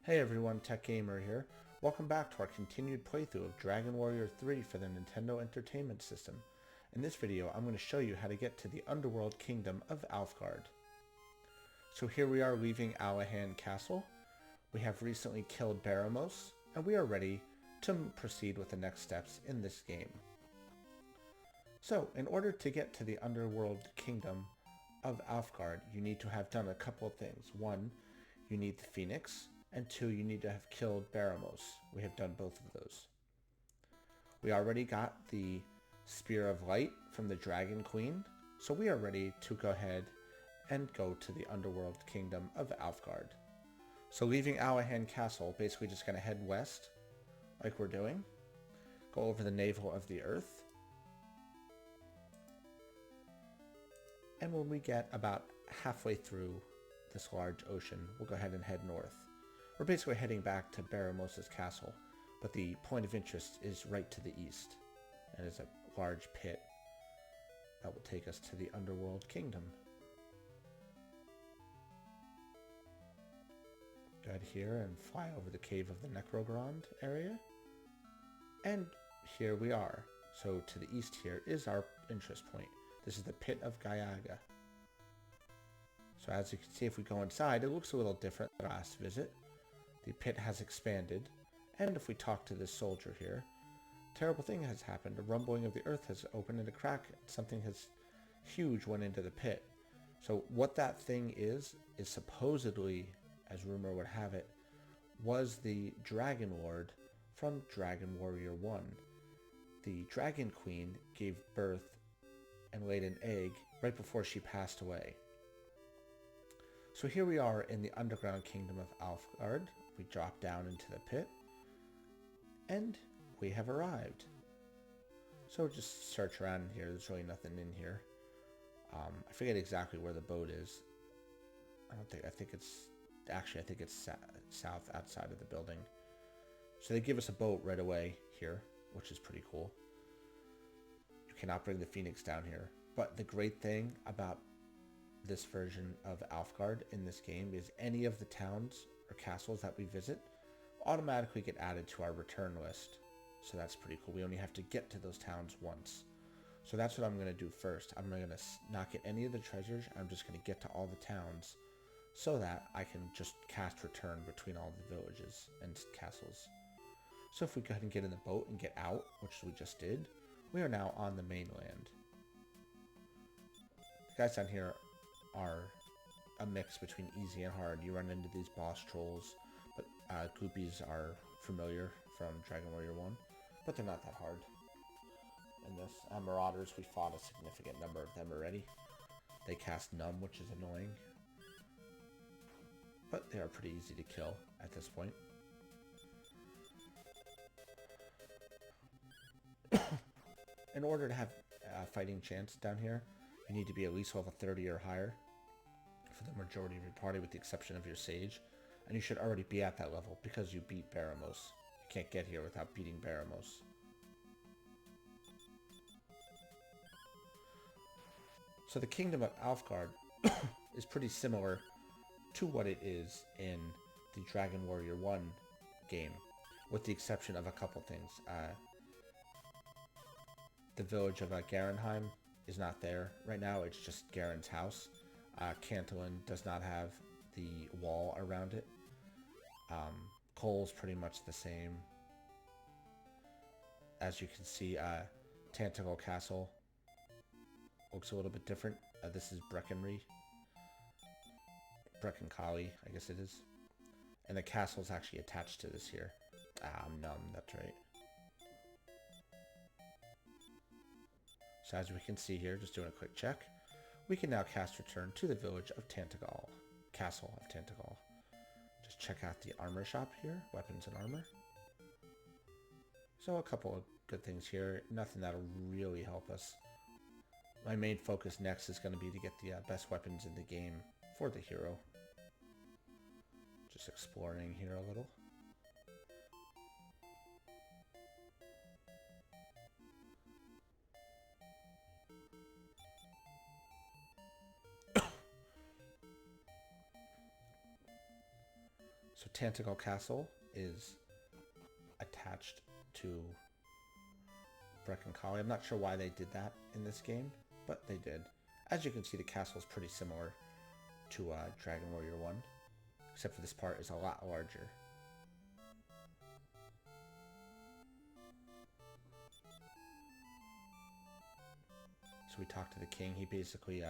Hey everyone, Tech Gamer here. Welcome back to our continued playthrough of Dragon Warrior 3 for the Nintendo Entertainment System. In this video, I'm going to show you how to get to the Underworld Kingdom of Alefgard. So here we are leaving Gallagher Castle. We have recently killed Baramos, and we are ready to proceed with the next steps in this game. So, in order to get to the Underworld Kingdom of Alefgard, you need to have done a couple of things. One, you need the Phoenix, and two, you need to have killed Baramos. We have done both of those. We already got the Spear of Light from the Dragon Queen, so we are ready to go ahead and go to the Underworld Kingdom of Alefgard. So leaving Gallagher Castle, basically just going to head west, like we're doing. Go over the navel of the earth. And when we get about halfway through this large ocean, we'll go ahead and head north. We're basically heading back to Baramos' castle, but the point of interest is right to the east. And there's a large pit that will take us to the Underworld Kingdom. Go ahead here and fly over the cave of the Necrogrond area. And here we are. So to the east here is our interest point. This is the pit of Gallagher. So as you can see, if we go inside, it looks a little different than last visit. The pit has expanded, and if we talk to this soldier here, a terrible thing has happened. A rumbling of the earth has opened in a crack. Something huge went into the pit. So what that thing is supposedly, as rumor would have it, was the Dragon Lord from Dragon Warrior 1. The Dragon Queen gave birth and laid an egg right before she passed away. So here we are in the Underground Kingdom of Alefgard. We drop down into the pit, and we have arrived. So just search around in here. There's really nothing in here. I forget exactly where the boat is. I think it's south outside of the building. So they give us a boat right away here, which is pretty cool. You cannot bring the Phoenix down here. But the great thing about this version of Alefgard in this game is any of the towns or castles that we visit automatically get added to our return list. So that's pretty cool. We only have to get to those towns once. So that's what I'm going to do first. I'm going to not get any of the treasures. I'm just going to get to all the towns so that I can just cast return between all the villages and castles. So if we go ahead and get in the boat and get out, which we just did, we are now on the mainland. The guys down here are a mix between easy and hard. You run into these boss trolls, but Goopies are familiar from Dragon Warrior 1, but they're not that hard. In this, Marauders, we fought a significant number of them already. They cast Numb, which is annoying, but they are pretty easy to kill at this point. In order to have a fighting chance down here, you need to be at least level 30 or higher for the majority of your party, with the exception of your sage. And you should already be at that level because you beat Baramos. You can't get here without beating Baramos. So the Kingdom of Alefgard is pretty similar to what it is in the Dragon Warrior 1 game, with the exception of a couple things. The village of Garenheim is not there right now. It's just Garen's house. Canton does not have the wall around it. Cole's pretty much the same. As you can see, Tentacle Castle looks a little bit different. This is Breckenry. Breckenkali, I guess it is. And the castle is actually attached to this here. Numb, that's right. So as we can see here, just doing a quick check, we can now cast return to the village of Tantagal Castle of Tantagal. Just check out the armor shop here, weapons and armor. So a couple of good things here, nothing that'll really help us. My main focus next is going to be to get the best weapons in the game for the hero. Just exploring here a little. So Tantagal Castle is attached to Brecon. I'm not sure why they did that in this game, but they did. As you can see, the castle is pretty similar to Dragon Warrior 1, except for this part is a lot larger. So we talk to the king. He basically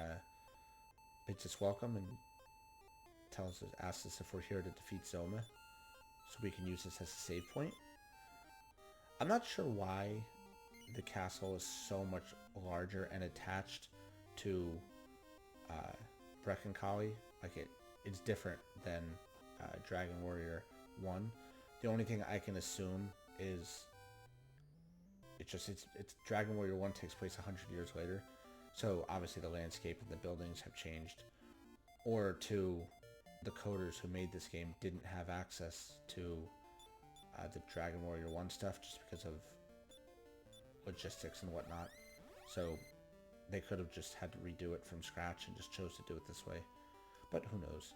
bids us welcome and asks us if we're here to defeat Zoma, so we can use this as a save point. I'm not sure why the castle is so much larger and attached to Brecon. Like it's different than Dragon Warrior 1. The only thing I can assume is it's Dragon Warrior 1 takes place 100 years later, so obviously the landscape and the buildings have changed. Or two, the coders who made this game didn't have access to the Dragon Warrior 1 stuff just because of logistics and whatnot. So they could have just had to redo it from scratch and just chose to do it this way. But who knows?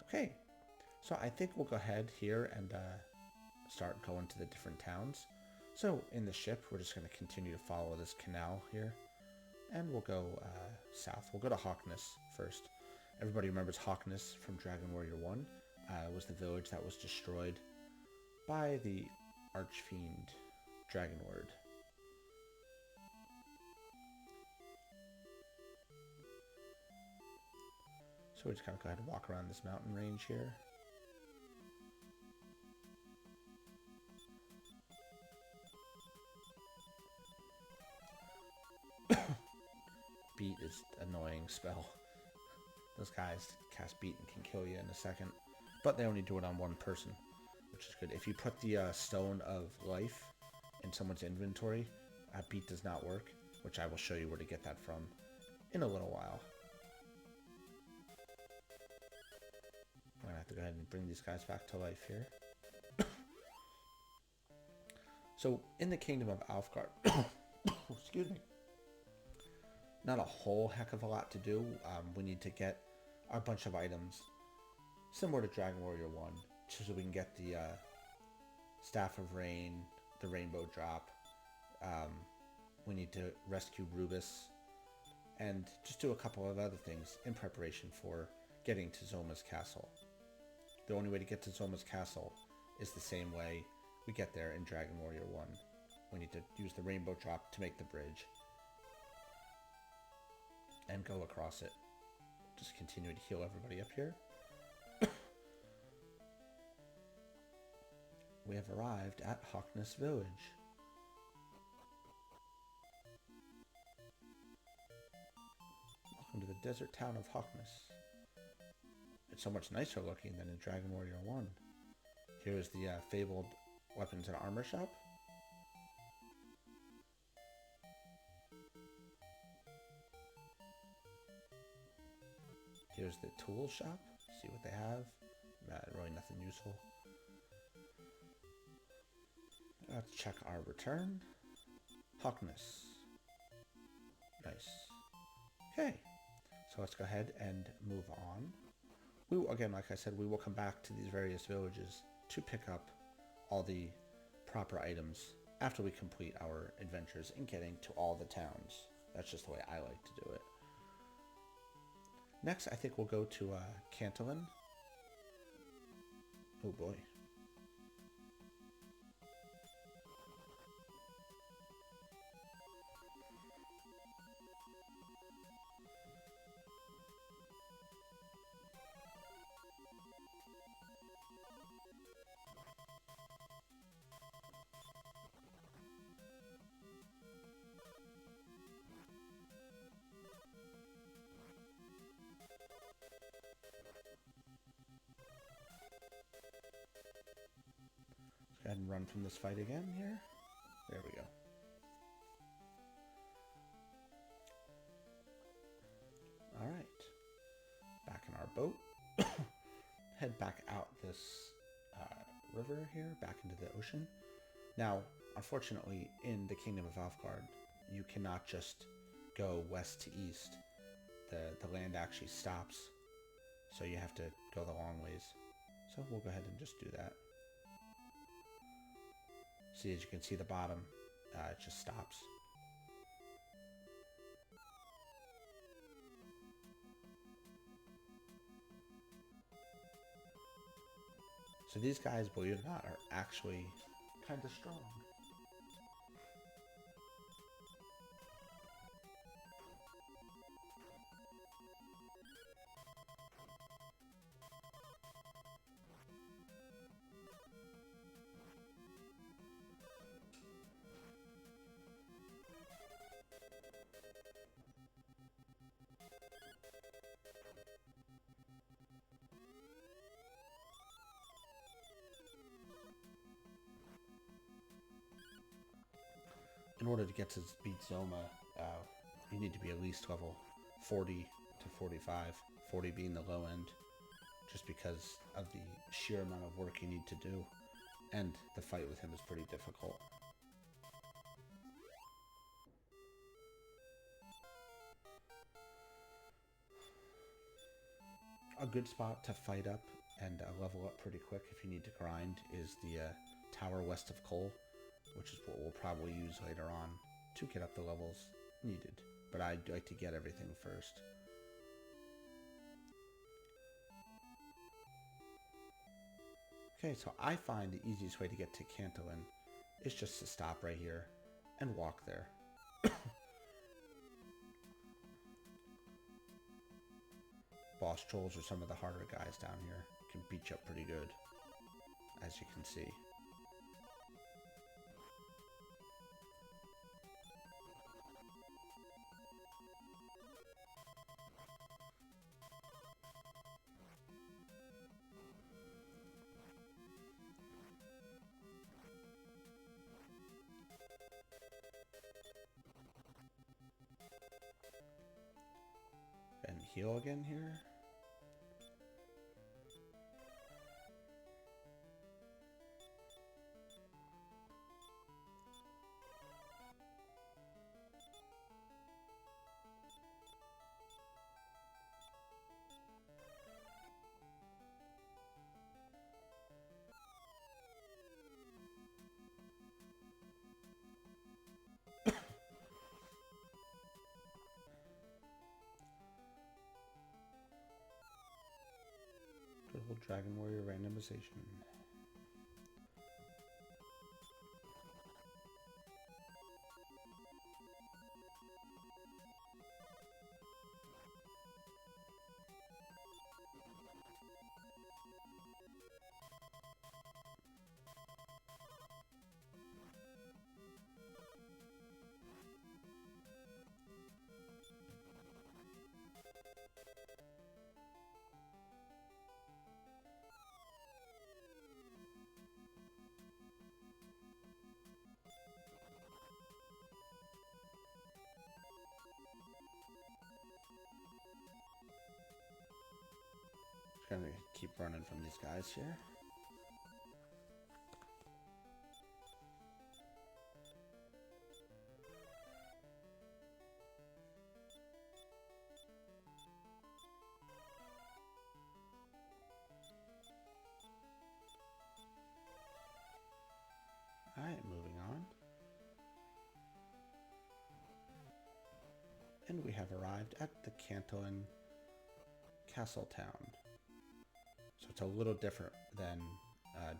Okay, so I think we'll go ahead here and start going to the different towns. So in the ship, we're just going to continue to follow this canal here. And we'll go south. We'll go to Hawkness first. Everybody remembers Hawkness from Dragon Warrior 1. It was the village that was destroyed by the Archfiend Dragonward. So we're just going to go ahead and walk around this mountain range here. Beat is annoying spell. Those guys cast beat and can kill you in a second. But they only do it on one person, which is good. If you put the Stone of Life in someone's inventory, beat does not work, which I will show you where to get that from in a little while. I'm going to have to go ahead and bring these guys back to life here. So, in the Kingdom of Alefgard, excuse me, not a whole heck of a lot to do. We need to get a bunch of items similar to Dragon Warrior 1, so we can get the Staff of Rain, the Rainbow Drop. We need to rescue Rubus, and just do a couple of other things in preparation for getting to Zoma's castle. The only way to get to Zoma's castle is the same way we get there in Dragon Warrior 1. We need to use the Rainbow Drop to make the bridge and go across it. Just continue to heal everybody up here. We have arrived at Hawkness Village. Welcome to the desert town of Hawkness. It's so much nicer looking than in Dragon Warrior 1. Here's the fabled weapons and armor shop. Here's the tool shop. See what they have. Really nothing useful. Let's check our return. Hawkness. Nice. Okay. So let's go ahead and move on. Again, like I said, we will come back to these various villages to pick up all the proper items after we complete our adventures in getting to all the towns. That's just the way I like to do it. Next, I think we'll go to Canton. Oh boy. Go ahead and run from this fight again here. There we go. Alright. Back in our boat. Head back out this river here, back into the ocean. Now, unfortunately, in the Kingdom of Alefgard, you cannot just go west to east. The land actually stops, so you have to go the long ways. So we'll go ahead and just do that. See, as you can see, the bottom, it just stops. So these guys, believe it or not, are actually kind of strong. In order to get to beat Zoma, you need to be at least level 40 to 45, 40 being the low end, just because of the sheer amount of work you need to do, and the fight with him is pretty difficult. A good spot to fight up and level up pretty quick if you need to grind is the tower west of Cole, which is what we'll probably use later on to get up the levels needed. But I'd like to get everything first. Okay, so I find the easiest way to get to Canton is just to stop right here and walk there. Boss trolls are some of the harder guys down here. Can beat you up pretty good, as you can see. And heal again here. Good old Dragon Warrior randomization. Gonna keep running from these guys here. Alright, moving on. And we have arrived at the Canton Castle town. So it's a little different than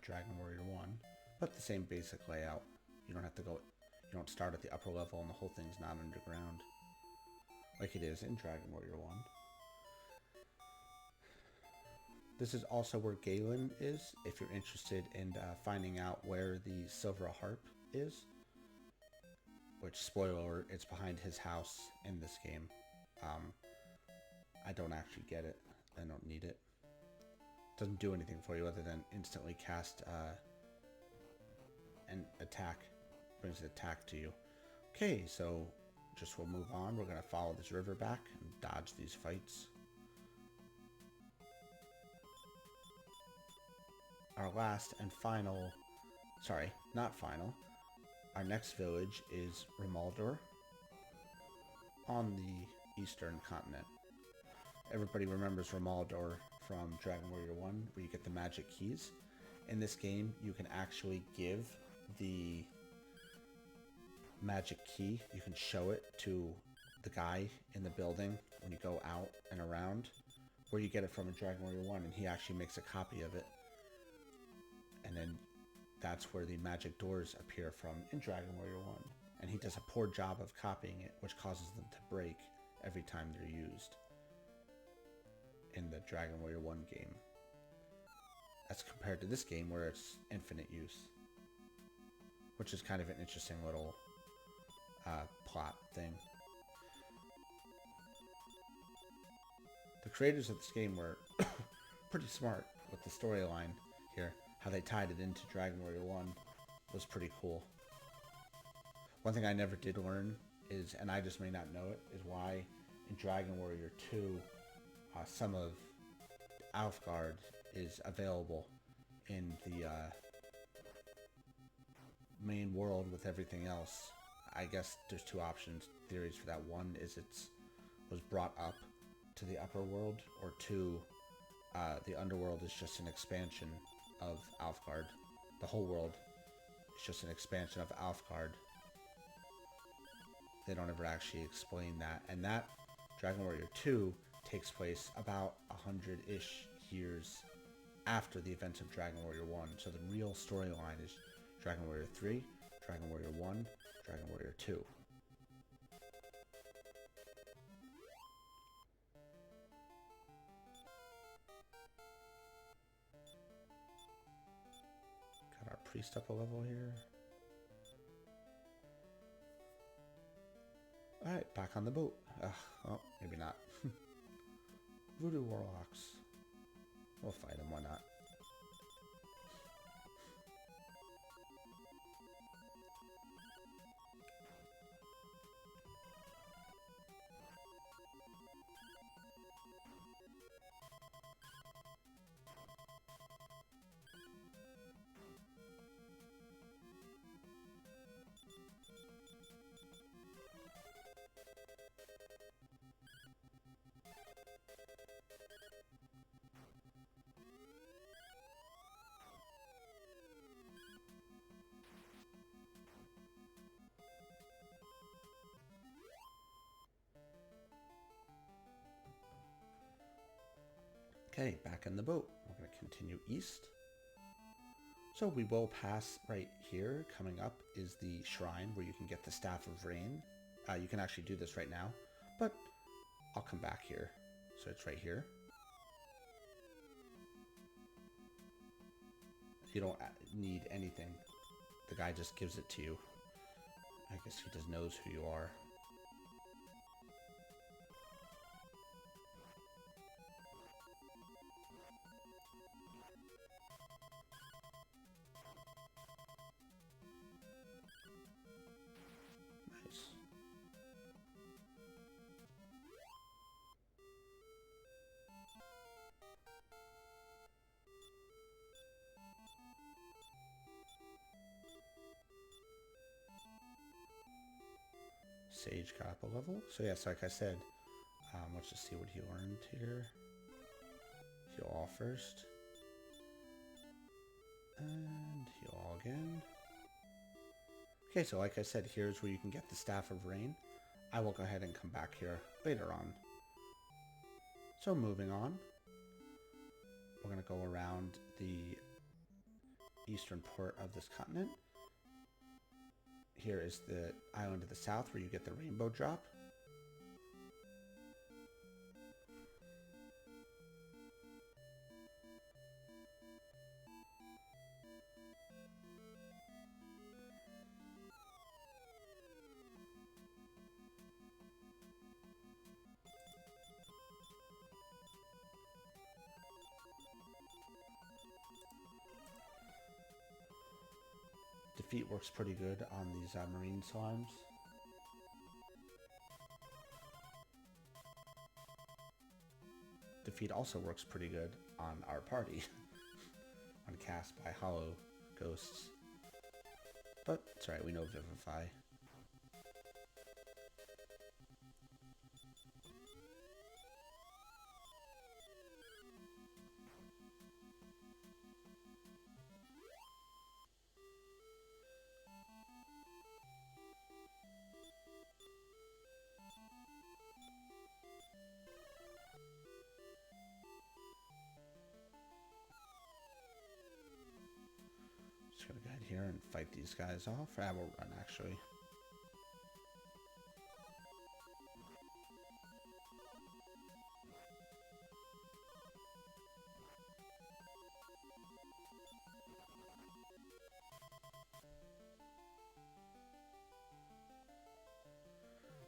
Dragon Warrior 1, but the same basic layout. You don't have to go, you don't start at the upper level and the whole thing's not underground like it is in Dragon Warrior 1. This is also where Galen is, if you're interested in finding out where the Silver Harp is. Which, spoiler alert, it's behind his house in this game. I don't actually get it. I don't need it. Doesn't do anything for you other than instantly cast an attack. Brings an attack to you. Okay, so just we'll move on. We're going to follow this river back and dodge these fights. Our last and final, sorry, not final. Our next village is Ramaldor on the eastern continent. Everybody remembers Ramaldor from Dragon Warrior 1 where you get the magic keys. In this game, you can actually give the magic key. You can show it to the guy in the building when you go out and around, where you get it from in Dragon Warrior 1, and he actually makes a copy of it. And then that's where the magic doors appear from in Dragon Warrior 1. And he does a poor job of copying it, which causes them to break every time they're used in the Dragon Warrior 1 game. As compared to this game where it's infinite use, which is kind of an interesting little plot thing. The creators of this game were pretty smart with the storyline here. How they tied it into Dragon Warrior 1 was pretty cool. One thing I never did learn is, and I just may not know it, is why in Dragon Warrior 2 some of Alefgard is available in the main world with everything else. I guess there's two theories for that. One is was brought up to the upper world, or two, the underworld is just an expansion of Alefgard. The whole world is just an expansion of Alefgard. They don't ever actually explain that. And that Dragon Warrior 2 takes place about 100-ish years after the events of Dragon Warrior 1. So the real storyline is Dragon Warrior 3, Dragon Warrior 1, Dragon Warrior 2. Got our priest up a level here. Alright, back on the boat. Oh, maybe not. Voodoo Warlocks. We'll fight them, why not? Okay, back in the boat. We're going to continue east. So we will pass right here. Coming up is the shrine where you can get the Staff of Rain. You can actually do this right now, but I'll come back here. So it's right here. You don't need anything. The guy just gives it to you. I guess he just knows who you are. Sage got up a level. So yes, like I said, let's just see what he learned here. Heal all first. And heal all again. Okay, so like I said, here's where you can get the Staff of Rain. I will go ahead and come back here later on. So moving on. We're going to go around the eastern port of this continent. Here is the island to the south where you get the rainbow drop. Defeat works pretty good on these marine slimes. Defeat also works pretty good on our party when cast by hollow ghosts. But it's alright, we know Vivify. here and fight these guys off. I will run, actually.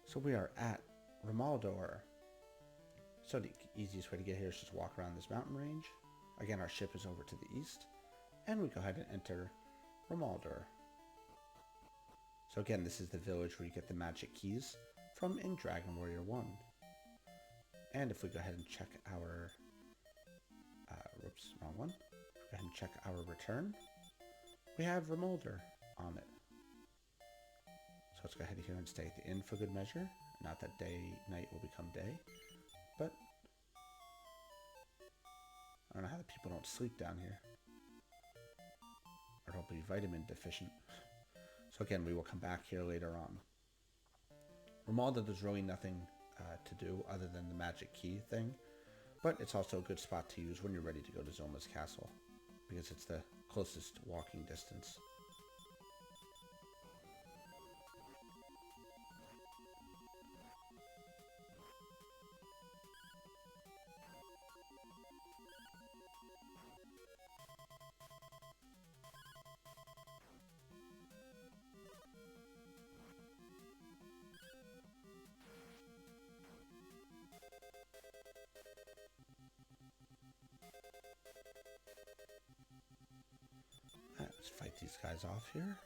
So we are at Ramaldor. So the easiest way to get here is just walk around this mountain range. Again, our ship is over to the east. And we go ahead and enter Ramaldor. So again, this is the village where you get the magic keys from in Dragon Warrior 1. And if we go ahead and check our... whoops, wrong one. Go ahead and check our return. We have Ramaldor on it. So let's go ahead here and stay at the inn for good measure. Not that night will become day. But I don't know how the people don't sleep down here. Or don't be vitamin deficient. So again, we will come back here later on. Ramaldor, there's really nothing to do other than the magic key thing. But it's also a good spot to use when you're ready to go to Zoma's castle. Because it's the closest walking distance. Let's fight these guys off here.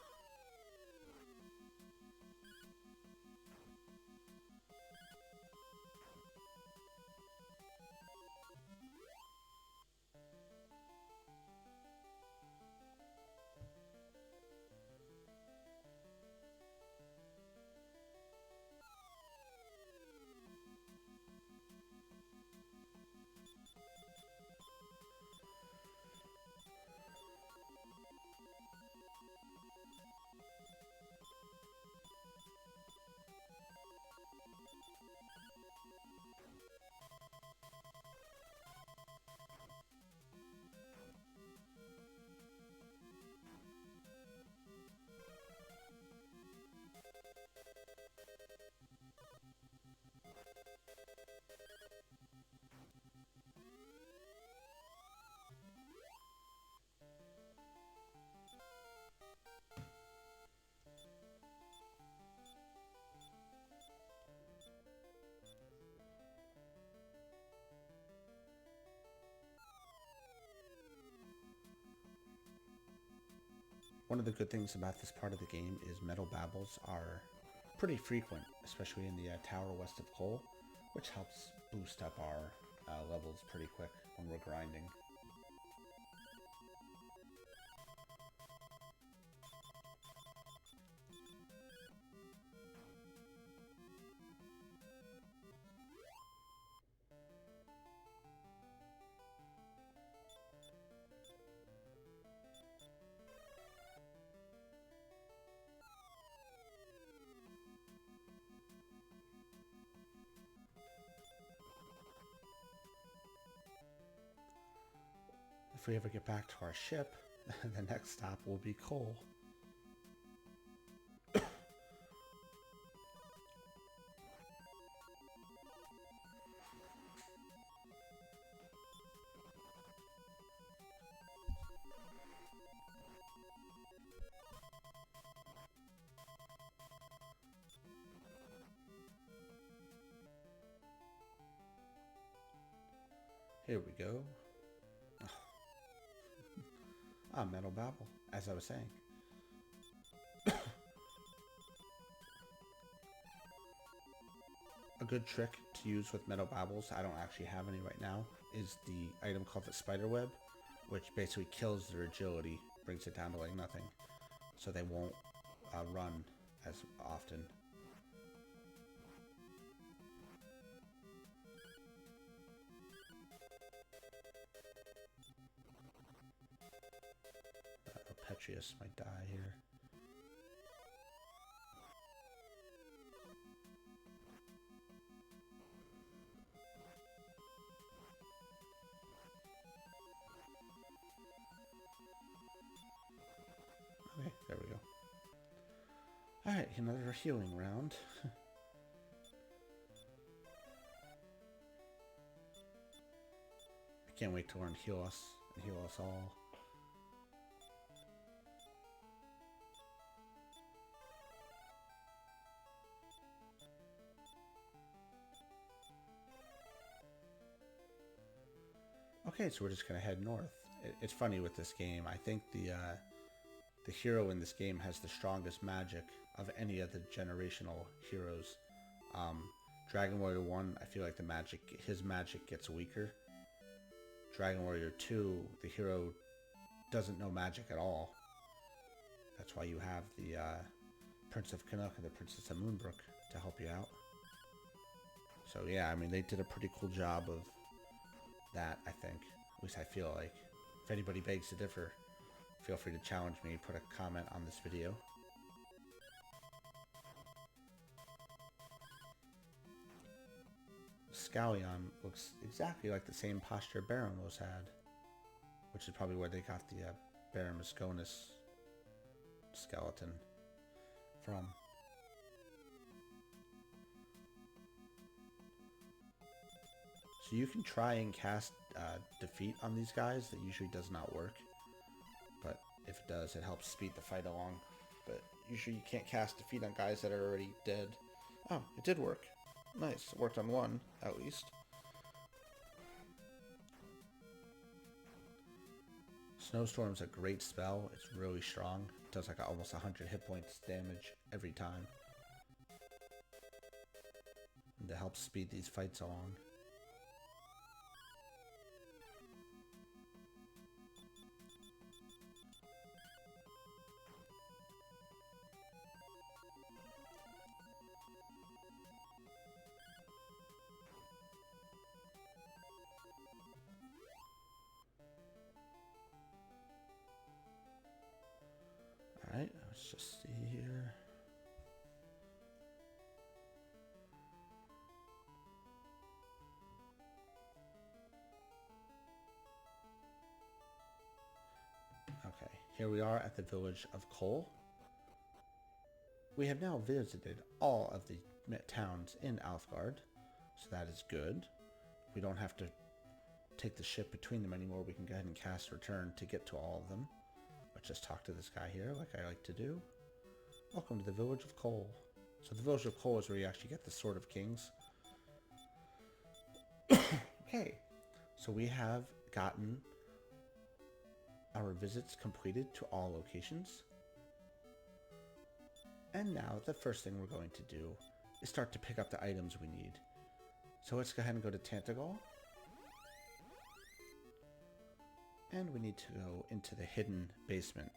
One of the good things about this part of the game is metal babbles are pretty frequent, especially in the tower west of Cole, which helps boost up our levels pretty quick when we're grinding. If we ever get back to our ship, the next stop will be Cole. Here we go. Metal babble, as I was saying. A good trick to use with metal babbles, I don't actually have any right now, is the item called the spider web, which basically kills their agility, brings it down to like nothing, so they won't run as often. Petrius might die here. Okay. Alright, another healing round. I can't wait to learn heal us and heal us all. Okay, so we're just gonna head north. It's funny with this game. I think the hero in this game has the strongest magic of any of the generational heroes. Dragon Warrior 1, I feel like his magic gets weaker. Dragon Warrior 2, the hero doesn't know magic at all. That's why you have the Prince of Canuck and the Princess of Moonbrook to help you out. So yeah, I mean, they did a pretty cool job of that, I think. At least I feel like. If anybody begs to differ, feel free to challenge me, put a comment on this video. Scallion looks exactly like the same posture Baramos had, which is probably where they got the Baramusconis skeleton from. So you can try and cast defeat on these guys. That usually does not work, but if it does, it helps speed the fight along. But usually you can't cast defeat on guys that are already dead. Oh, it did work. Nice. It worked on one, at least. Snowstorm's a great spell. It's really strong. It does like almost 100 hit points damage every time. And to help speed these fights along. Alright, let's just see here. Okay, here we are at the village of Cole. We have now visited all of the towns in Alefgard, so that is good. We don't have to take the ship between them anymore. We can go ahead and cast return to get to all of them. Let's just talk to this guy here, like I like to do. Welcome to the village of Cole. So the village of Cole is where you actually get the Sword of Kings. Okay, so we have gotten our visits completed to all locations. And now the first thing we're going to do is start to pick up the items we need. So let's go ahead and go to Tantagal. And we need to go into the hidden basement.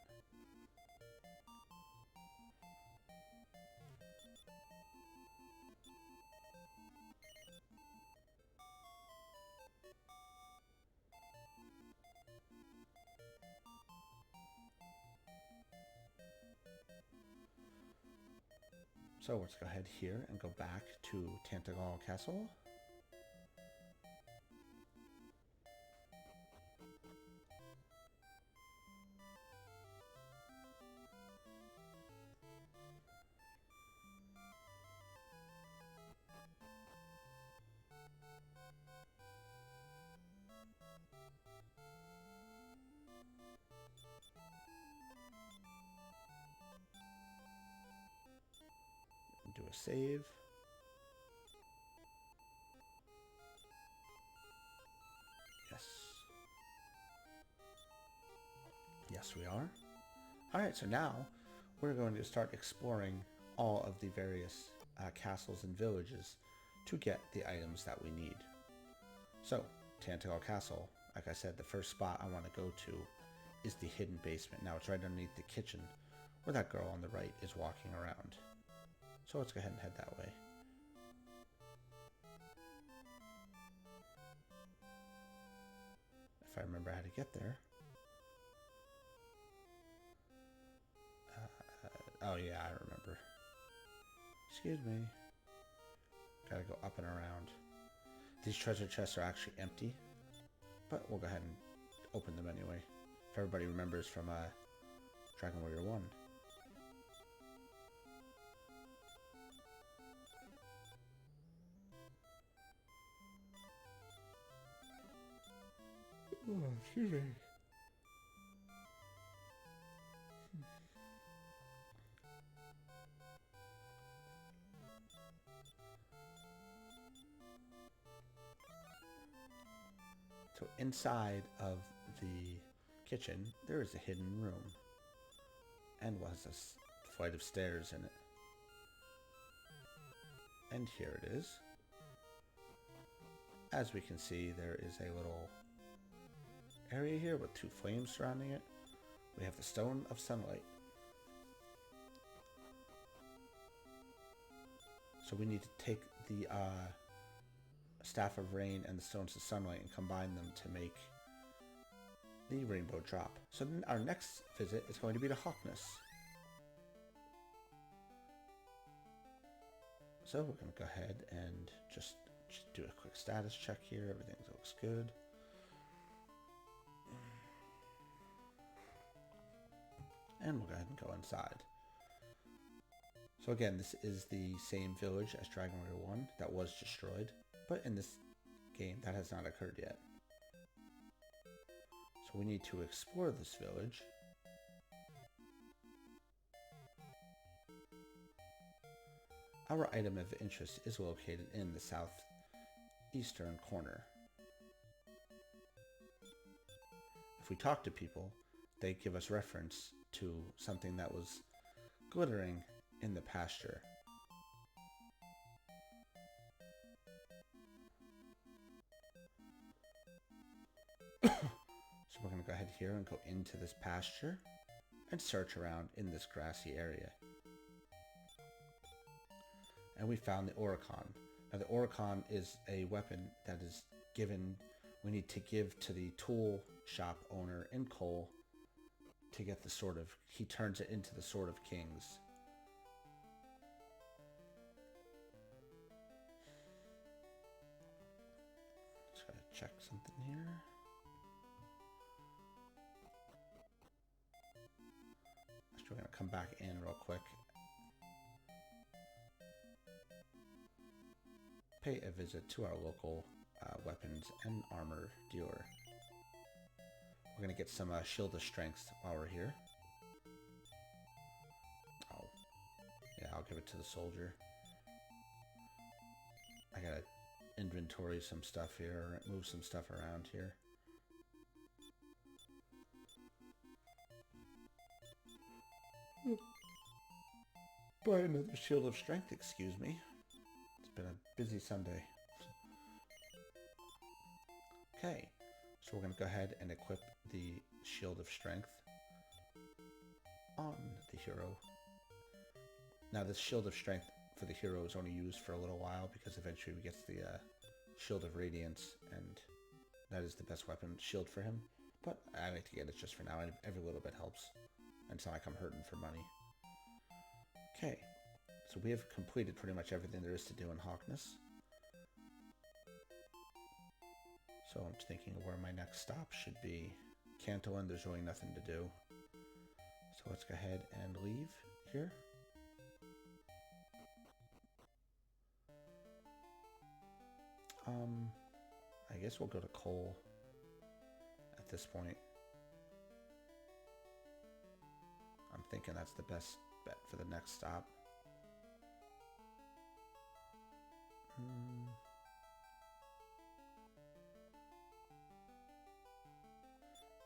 So let's go ahead here and go back to Tantagal Castle. Do a save. Yes. Yes, we are. Alright, so now we're going to start exploring all of the various castles and villages to get the items that we need. So, Tantagal Castle, like I said, the first spot I want to go to is the hidden basement. Now it's right underneath the kitchen where that girl on the right is walking around. So let's go ahead and head that way. If I remember how to get there. Oh yeah, I remember. Excuse me. Gotta go up and around. These treasure chests are actually empty, but we'll go ahead and open them anyway. If everybody remembers from Dragon Warrior 1. Oh, excuse me. So inside of the kitchen, there is a hidden room. And was a flight of stairs in it. And here it is. As we can see, there is a little area here with 2 flames surrounding it. We have the Stone of Sunlight. So we need to take the Staff of Rain and the Stones of Sunlight and combine them to make the rainbow drop. So then our next visit is going to be to Hawkness. So we're going to go ahead and just do a quick status check here. Everything looks good. And we'll go ahead and go inside. So again, this is the same village as Dragon Warrior 1 that was destroyed. But in this game, that has not occurred yet. So we need to explore this village. Our item of interest is located in the southeastern corner. If we talk to people, they give us reference to something that was glittering in the pasture. So we're going to go ahead here and go into this pasture and search around in this grassy area. And we found the Oricon. Now the Oricon is a weapon that is given, we need to give to the tool shop owner in Cole to get the Sword of, he turns it into the Sword of Kings. Just gotta check something here. We're going to come back in real quick. Pay a visit to our local weapons and armor dealer. We're going to get some Shield of Strength while we're here. Oh, yeah, I'll give it to the soldier. I gotta inventory some stuff here, move some stuff around here. Buy another Shield of Strength, excuse me. It's been a busy Sunday. Okay, so we're going to go ahead and equip the Shield of Strength on the hero. Now this Shield of Strength for the hero is only used for a little while because eventually we get the Shield of Radiance, and that is the best weapon shield for him. But I like to get it just for now, and every little bit helps. And it's not like I'm hurting for money. Okay, so we have completed pretty much everything there is to do in Hawkness. So I'm thinking of where my next stop should be. Canton, there's really nothing to do. So let's go ahead and leave here. I guess we'll go to Cole at this point. I'm thinking that's the best bet for the next stop.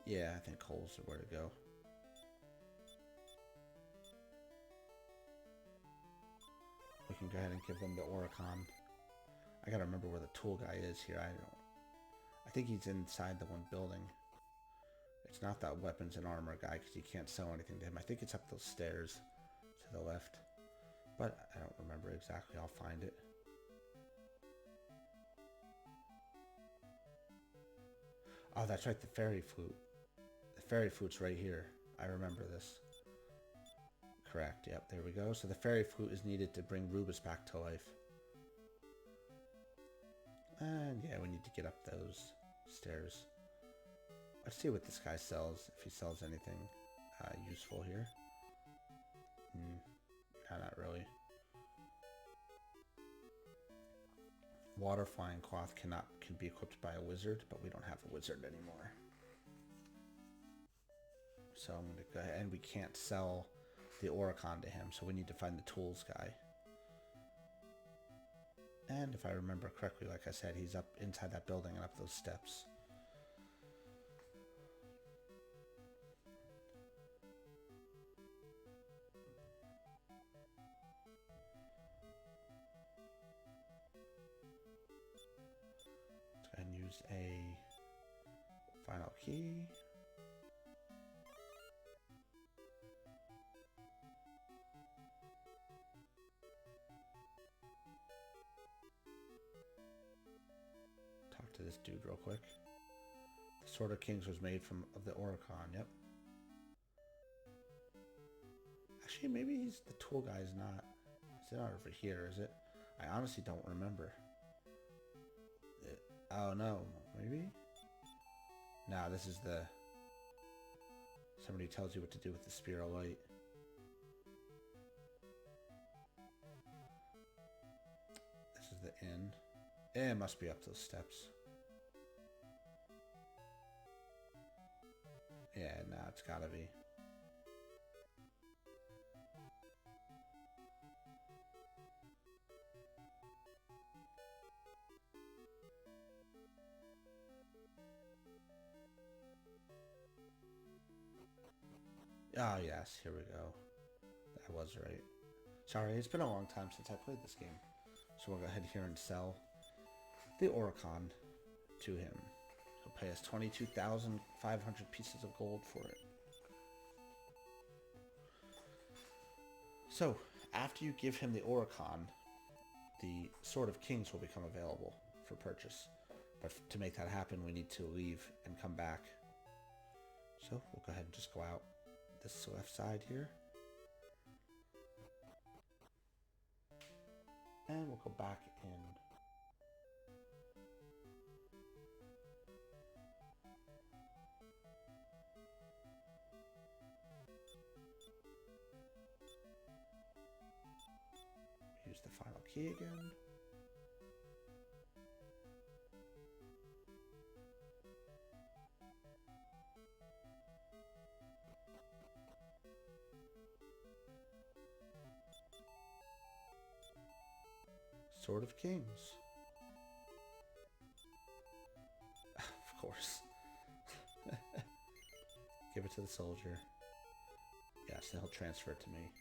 Yeah, I think Cole's where to go. We can go ahead and give them the Oricon. I gotta remember where the tool guy is here. I think he's inside the one building. It's not that weapons and armor guy because you can't sell anything to him. I think it's up those stairs to the left. But I don't remember exactly. I'll find it. Oh, that's right, the Fairy Flute. The Fairy Flute's right here. I remember this. Correct, yep, there we go. So the Fairy Flute is needed to bring Rubus back to life. And yeah, we need to get up those stairs. Let's see what this guy sells, if he sells anything useful here. No, not really. Water flying cloth can be equipped by a wizard, but we don't have a wizard anymore. So I'm going to go ahead, and we can't sell the Oricon to him, so we need to find the tools guy. And if I remember correctly, like I said, he's up inside that building and up those steps. Let's go ahead and use a final key. To this dude real quick. The Sword of Kings was made of the Oricon. Yep. Actually, maybe he's the tool guy. Is not. Is it not over here? Is it? I honestly don't remember. Oh no, maybe. Nah, this is the. Somebody tells you what to do with the Spear of Light. This is the inn. It must be up those steps. Yeah, no, it's gotta be. Oh, yes, here we go. That was right. Sorry, it's been a long time since I played this game. So we'll go ahead here and sell the Oricon to him. He'll pay us 22,500 pieces of gold for it. So, after you give him the Oricon, the Sword of Kings will become available for purchase. But to make that happen, we need to leave and come back. So, we'll go ahead and just go out this left side here. And we'll go back in. Use the final key again. Sword of Kings. Of course. Give it to the soldier. Yes, then he'll transfer it to me.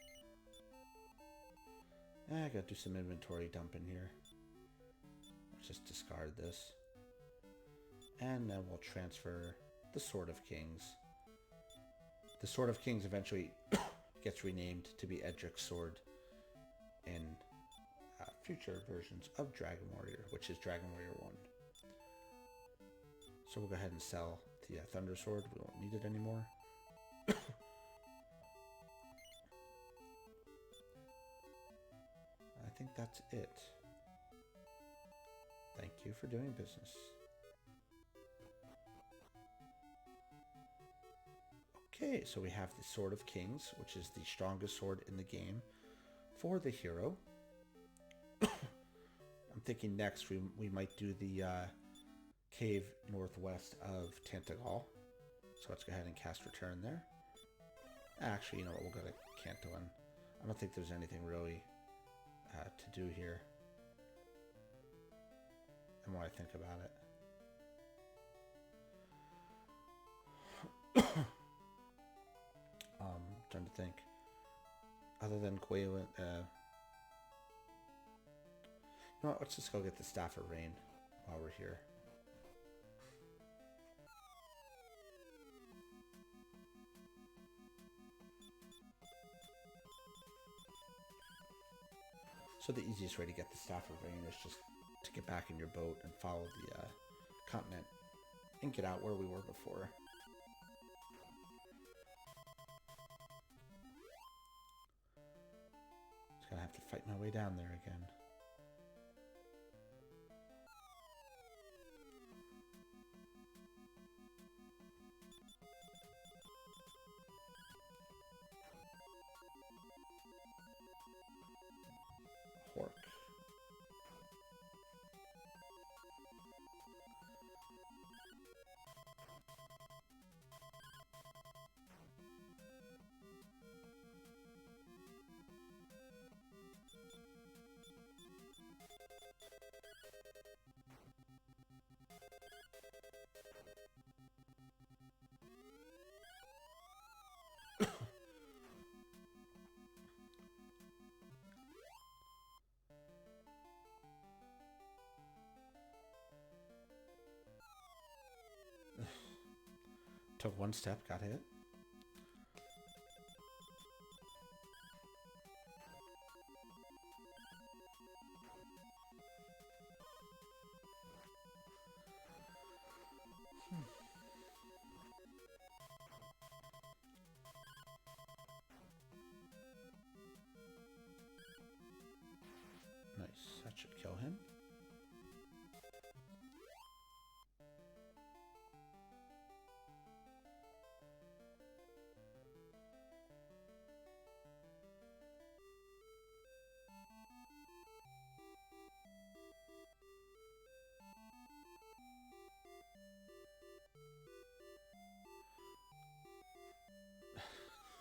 I gotta do some inventory dumping here. Let's just discard this. And then we'll transfer the Sword of Kings. The Sword of Kings eventually gets renamed to be Edric's Sword in future versions of Dragon Warrior, which is Dragon Warrior 1. So we'll go ahead and sell the Thunder Sword. We don't need it anymore. I think that's it. Thank you for doing business. Okay, so we have the Sword of Kings, which is the strongest sword in the game for the hero. I'm thinking next we might do the cave northwest of Tantagal. So let's go ahead and cast Return there. Actually, you know what? We'll go to Canton. I don't think there's anything really to do here. And what I think about it. Trying to think. Other than Quaylen, you know what, let's just go get the Staff of Rain while we're here. So the easiest way to get the Staff of Rain is just to get back in your boat and follow the continent and get out where we were before. Just gonna have to fight my way down there again. Harp. Took one step, got hit. Nice, that should kill him.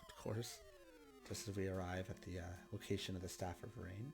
Of course, just as we arrive at the location of the Staff of Rain.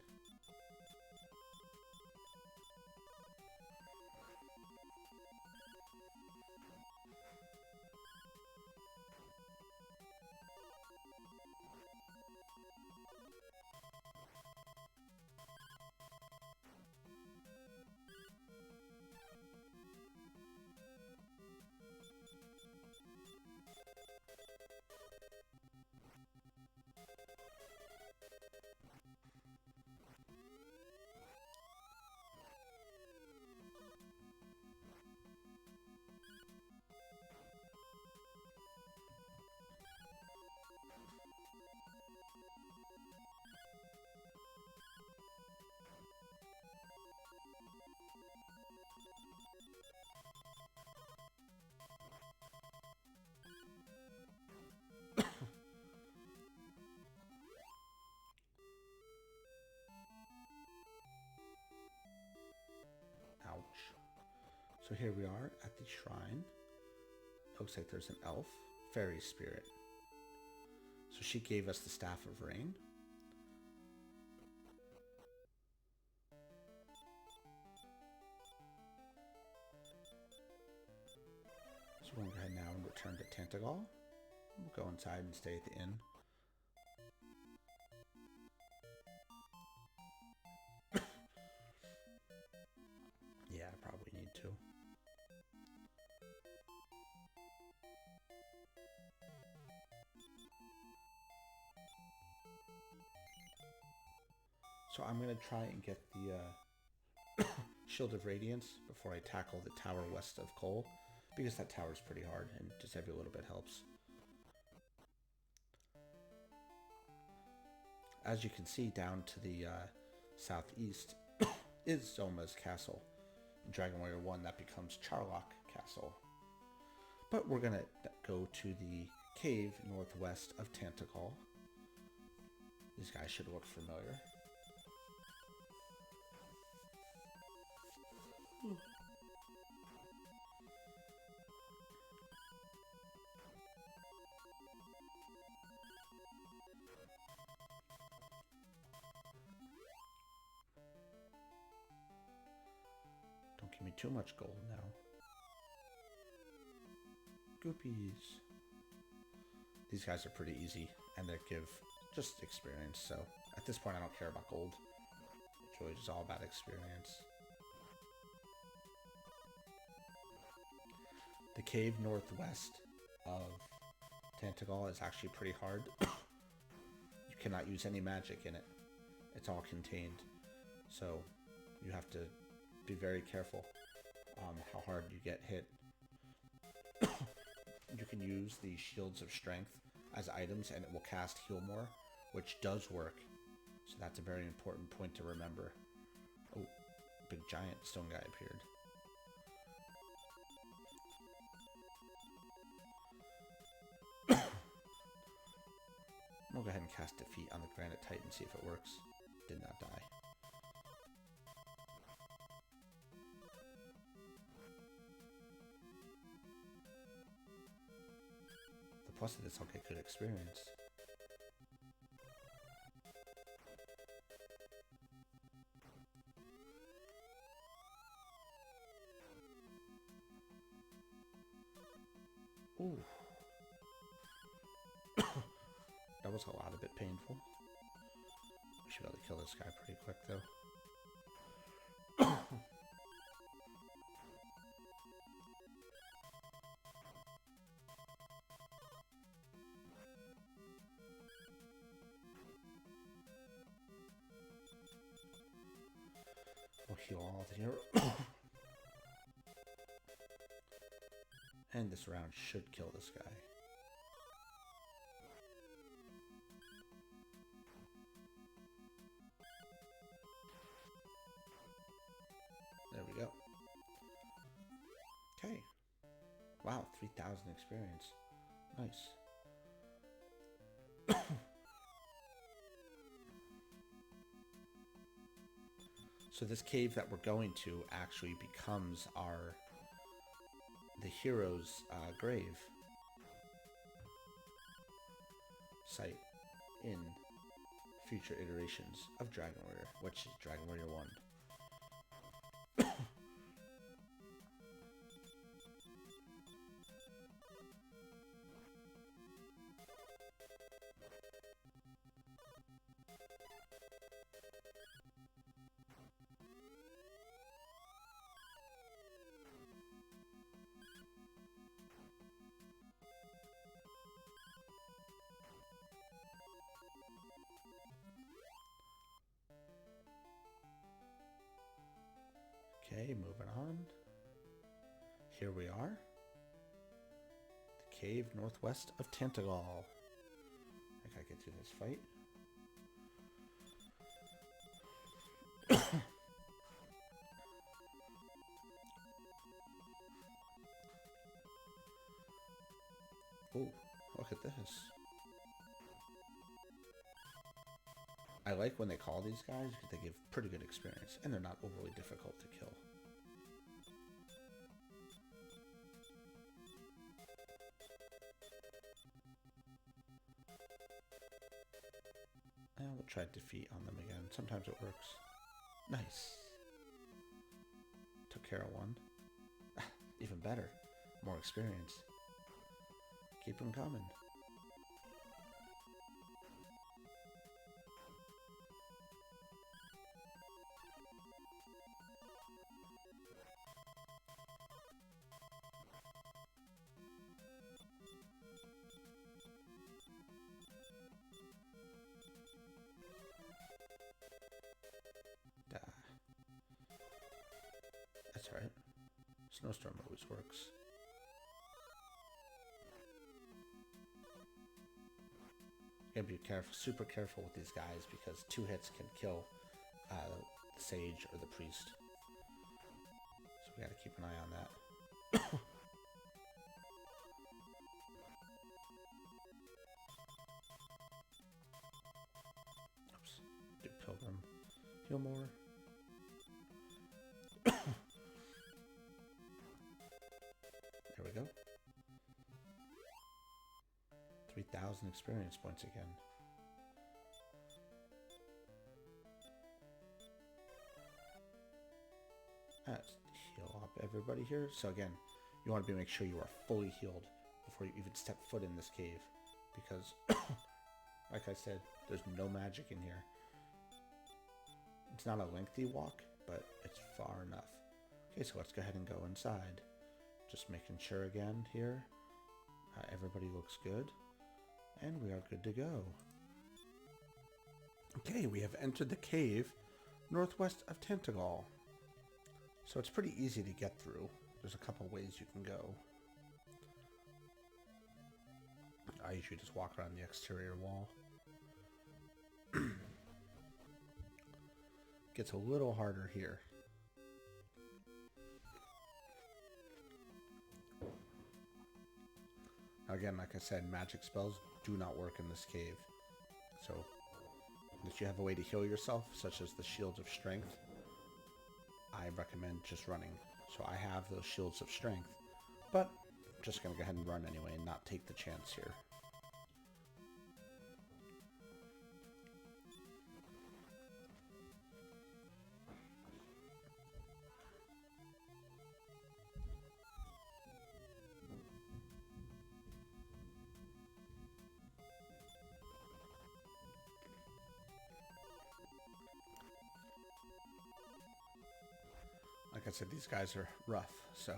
Ouch. So here we are at the shrine. Looks like there's an elf, fairy spirit. So she gave us the Staff of Rain. So we're going to go ahead now and return to Tantagal. We'll go inside and stay at the inn. Yeah, I probably need to. So I'm going to try and get the Shield of Radiance before I tackle the tower west of Cole, because that tower is pretty hard and just every little bit helps. As you can see, down to the southeast is Zoma's castle. In Dragon Warrior 1, that becomes Charlock Castle. But we're going to go to the cave northwest of Tentacle. These guys should look familiar. Don't give me too much gold now. Goopies. These guys are pretty easy, and they give just experience, so at this point I don't care about gold. It's really just all about experience. The cave northwest of Tantagal is actually pretty hard. You cannot use any magic in it. It's all contained. So you have to be very careful how hard you get hit. You can use the Shields of Strength as items and it will cast Heal More, which does work. So that's a very important point to remember. Oh, big giant stone guy appeared. We'll go ahead and cast Defeat on the Granite Titan, see if it works. Did not die. The plus of this, I'll get good experience. Ooh. That was a lot of bit painful. We should be able to kill this guy pretty quick, though. heal all the hero. And this round should kill this guy. There we go. Okay. Wow, 3,000 experience. Nice. So this cave that we're going to actually becomes the hero's grave site in future iterations of Dragon Warrior, which is Dragon Warrior 1. Okay, moving on. Here we are. The cave northwest of Tantagal. I gotta get through this fight. Oh, look at this. I like when they call these guys because they give pretty good experience and they're not overly difficult to kill. And we'll try defeat on them again. Sometimes it works. Nice. Took care of one. Even better. More experience. Keep them coming. That's alright. Snowstorm always works. You gotta be careful, super careful with these guys because 2 hits can kill the sage or the priest. So we gotta keep an eye on that. Oops. Do Pilgrim. Heal more. There we go. 3,000 experience points again. Let's heal up everybody here. So again, you want to make sure you are fully healed before you even step foot in this cave. Because, like I said, there's no magic in here. It's not a lengthy walk, but it's far enough. Okay, so let's go ahead and go inside. Just making sure again here. Everybody looks good. And we are good to go. Okay, we have entered the cave northwest of Tantagal. So it's pretty easy to get through. There's a couple ways you can go. I usually just walk around the exterior wall. Gets a little harder here. Again, like I said, magic spells do not work in this cave. So, if you have a way to heal yourself, such as the Shields of Strength, I recommend just running. So I have those Shields of Strength, but I'm just going to go ahead and run anyway and not take the chance here. Like I said, these guys are rough, so.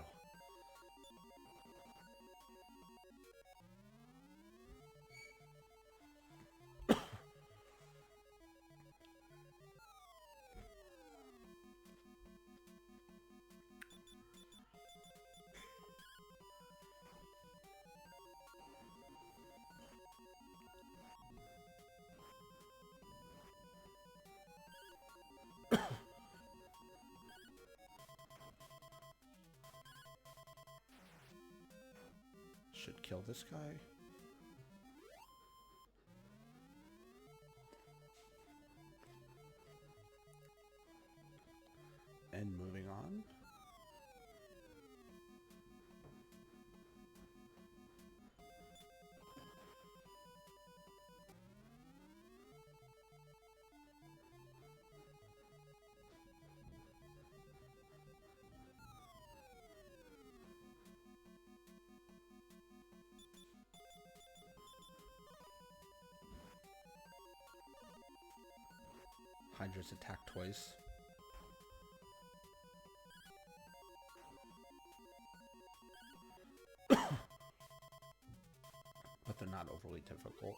Should kill this guy. And moving on. Hydra's attack twice. But they're not overly difficult.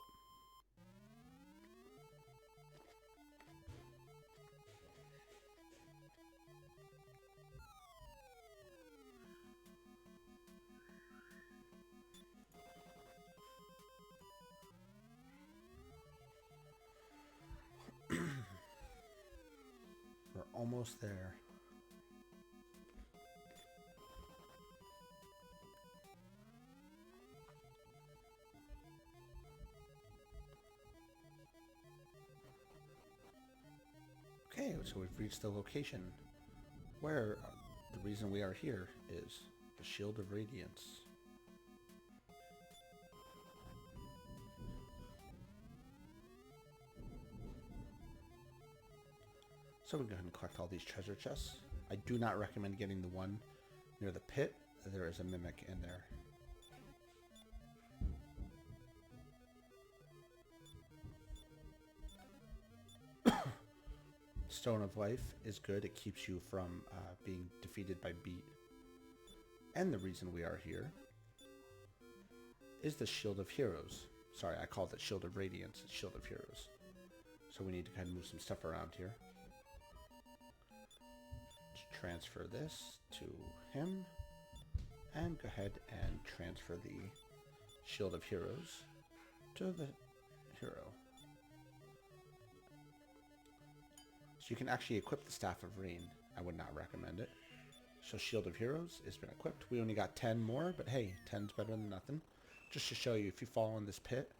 We're almost there. Okay, so we've reached the location where the reason we are here is the Shield of Radiance. So we'll go ahead and collect all these treasure chests. I do not recommend getting the one near the pit. There is a mimic in there. Stone of Life is good. It keeps you from being defeated by beat. And the reason we are here is the Shield of Heroes. Sorry, I called it Shield of Radiance. It's Shield of Heroes. So we need to kind of move some stuff around here. Transfer this to him. And go ahead and transfer the Shield of Heroes to the hero. So you can actually equip the Staff of Rain. I would not recommend it. So Shield of Heroes has been equipped. We only got 10 more, but hey, 10's better than nothing. Just to show you, if you fall in this pit,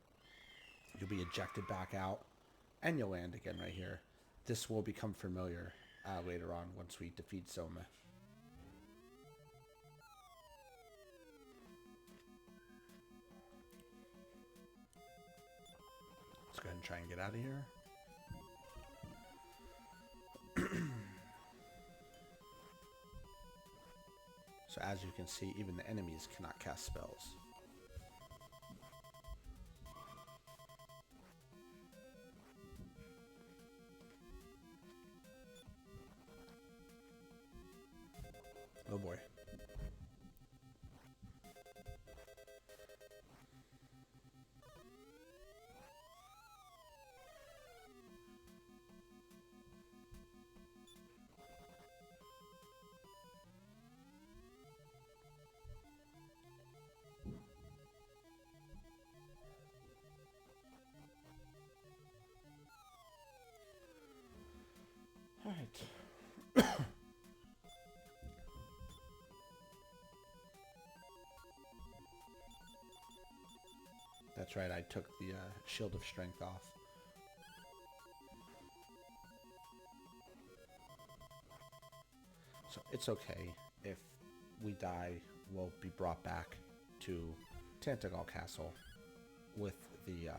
you'll be ejected back out, and you'll land again right here. This will become familiar later on once we defeat Soma. Let's go ahead and try and get out of here. So as you can see, even the enemies cannot cast spells. Oh boy. All right. That's right, I took the Shield of Strength off. So it's okay if we die, we'll be brought back to Tantagal Castle with the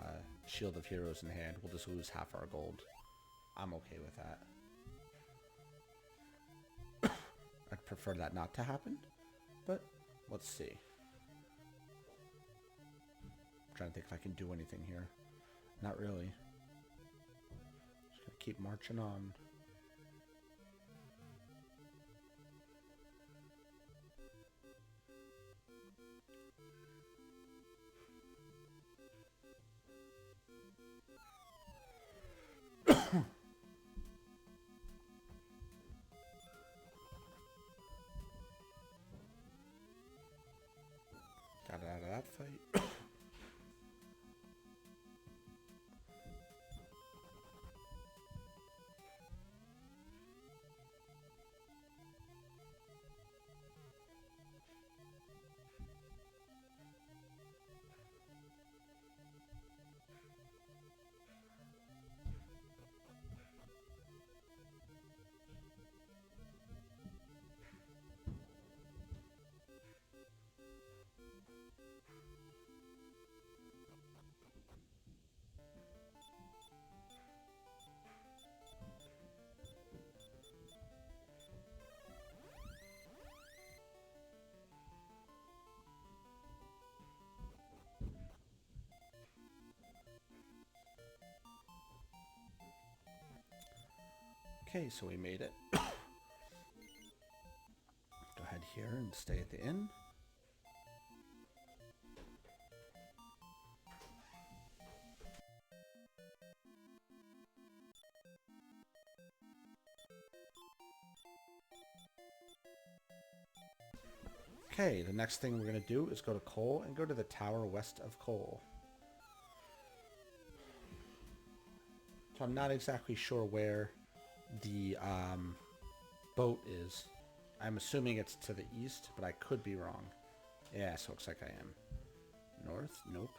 Shield of Heroes in hand. We'll just lose half our gold. I'm okay with that. I'd prefer that not to happen, but let's see. I'm trying to think if I can do anything here. Not really. Just gonna keep marching on. Got it out of that fight. Okay, so we made it. Go ahead here and stay at the inn. Okay, the next thing we're going to do is go to Cole and go to the tower west of Cole. So I'm not exactly sure where the boat is. I'm assuming it's to the east, but I could be wrong. Yeah, so it looks like I am. North? Nope.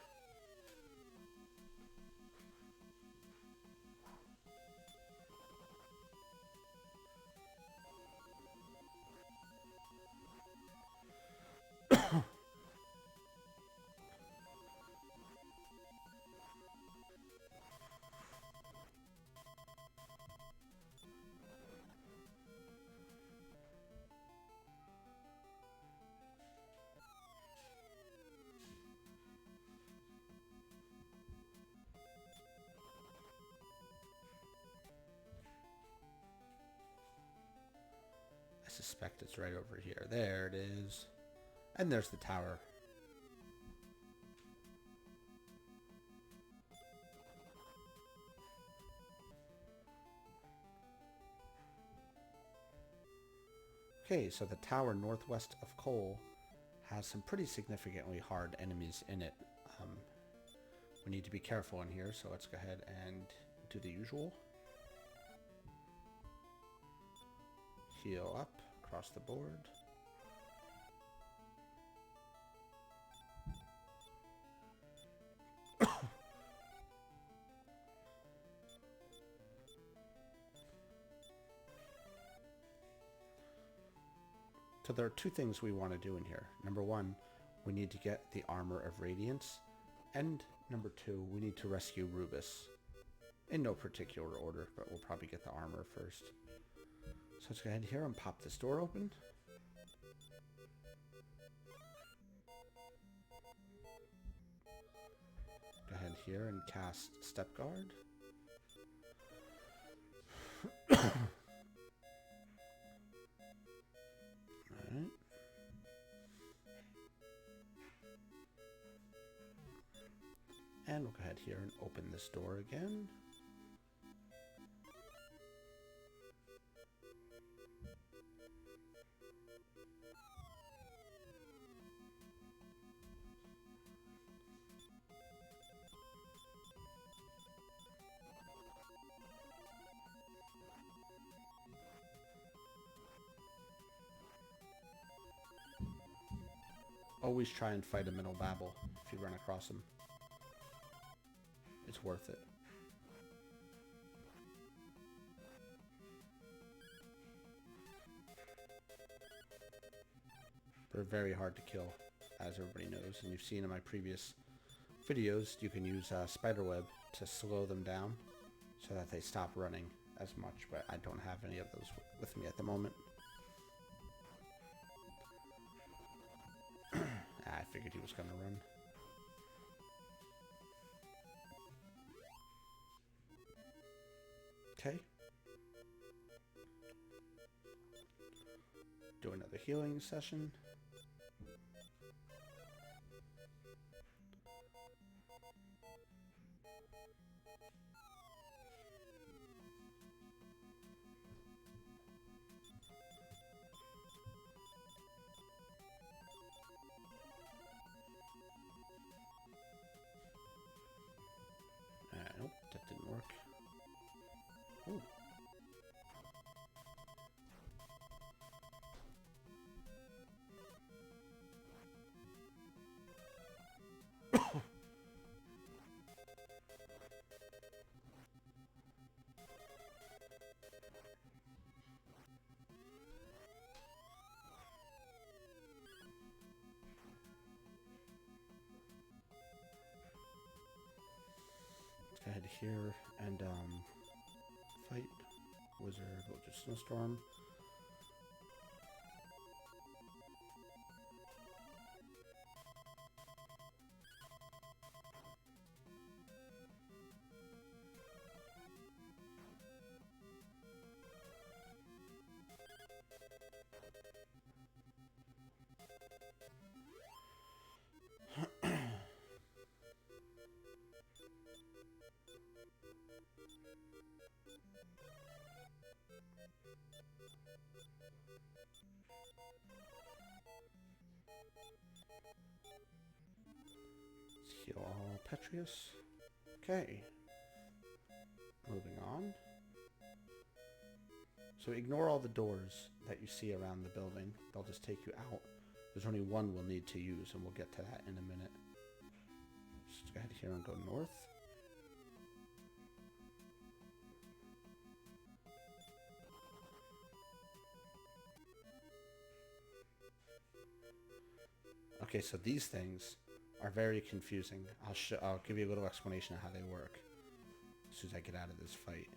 I suspect it's right over here. There it is. And there's the tower. Okay, so the tower northwest of Cole has some pretty significantly hard enemies in it. We need to be careful in here, so let's go ahead and do the usual. Heal up across the board. So there are two things we want to do in here. Number one, we need to get the armor of Radiance. And number two, we need to rescue Rubus. In no particular order, but we'll probably get the armor first. So let's go ahead here and pop this door open. Go ahead here and cast Step Guard. Alright. And we'll go ahead here and open this door again. Always try and fight a middle babble if you run across them. It's worth it. They're very hard to kill, as everybody knows, and you've seen in my previous videos, you can use spiderweb to slow them down so that they stop running as much, but I don't have any of those with me at the moment. I figured he was going to run. Okay. Do another healing session. Nope, that didn't work. Ooh. Go ahead here and fight wizard, we'll do snowstorm. Heal all Petrius. Okay. Moving on. So ignore all the doors that you see around the building. They'll just take you out. There's only one we'll need to use, and we'll get to that in a minute. Just go ahead here and go north. Okay, so these things are very confusing. I'll give you a little explanation of how they work as soon as I get out of this fight.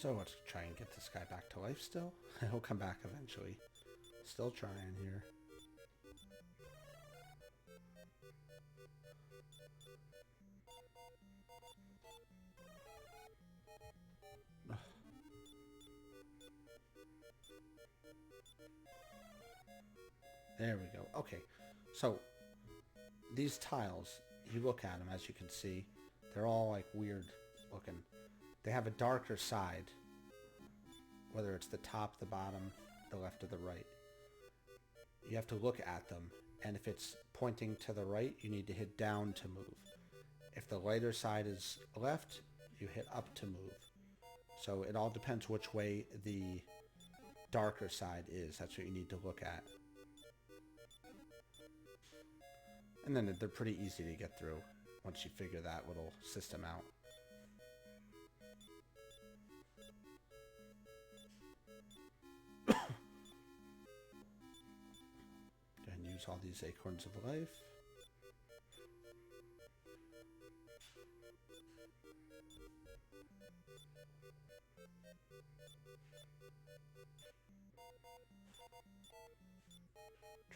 So let's try and get this guy back to life still. He'll come back eventually. Still trying here. Ugh. There we go. Okay, so these tiles, you look at them, as you can see, they're all like weird looking. They have a darker side, whether it's the top, the bottom, the left, or the right. You have to look at them, and if it's pointing to the right, you need to hit down to move. If the lighter side is left, you hit up to move. So it all depends which way the darker side is. That's what you need to look at. And then they're pretty easy to get through once you figure that little system out. And use all these acorns of life.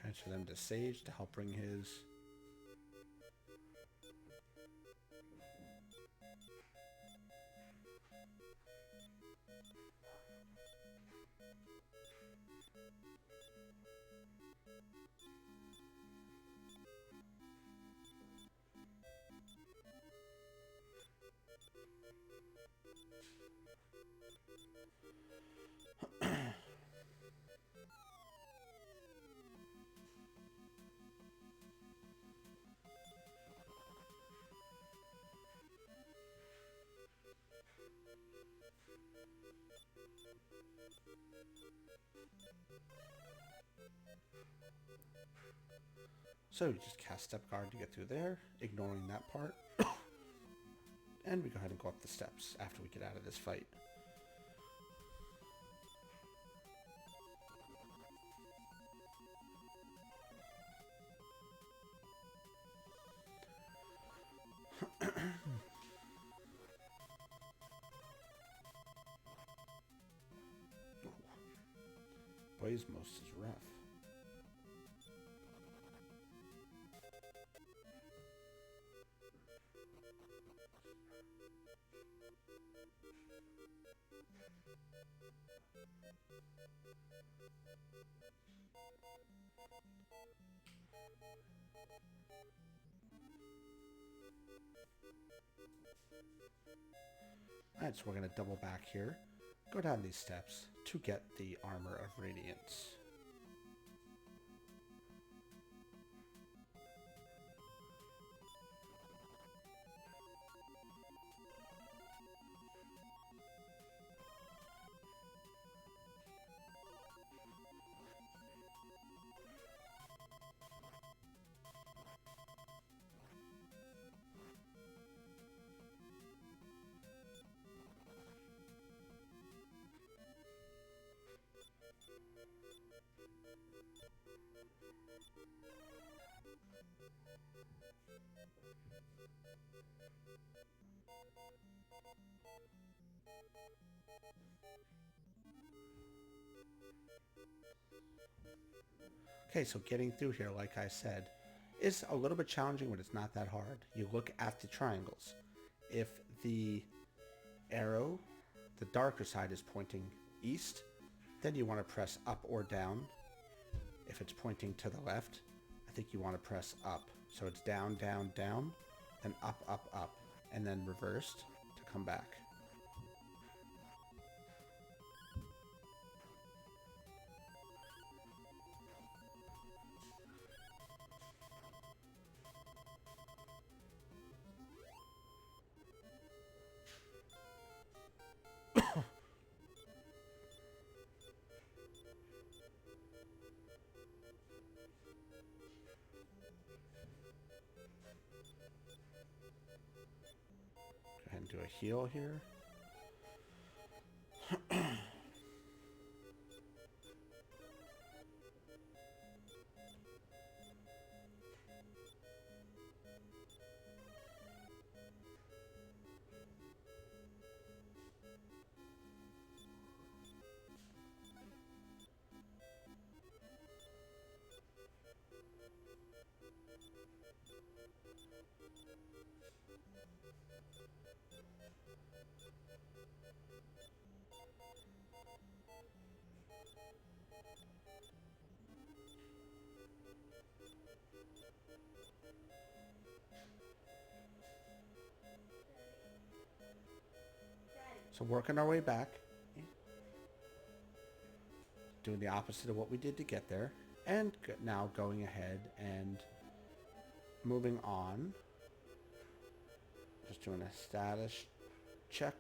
Transfer them to Sage to help bring his So you just cast Step Guard to get through there, ignoring that part. And we go ahead and go up the steps after we get out of this fight. Blazemost is rough. Alright, so we're going to double back here, go down these steps to get the Armor of Radiance. Okay, so getting through here, like I said, is a little bit challenging, but it's not that hard. You look at the triangles. If the arrow, the darker side, is pointing east, then you want to press up or down. If it's pointing to the left, I think you want to press up. So it's down, down, down, then up, up, up, and then reversed to come back. Go ahead and do a heal here. So working our way back, doing the opposite of what we did to get there, and now going ahead and moving on. Just doing a status check.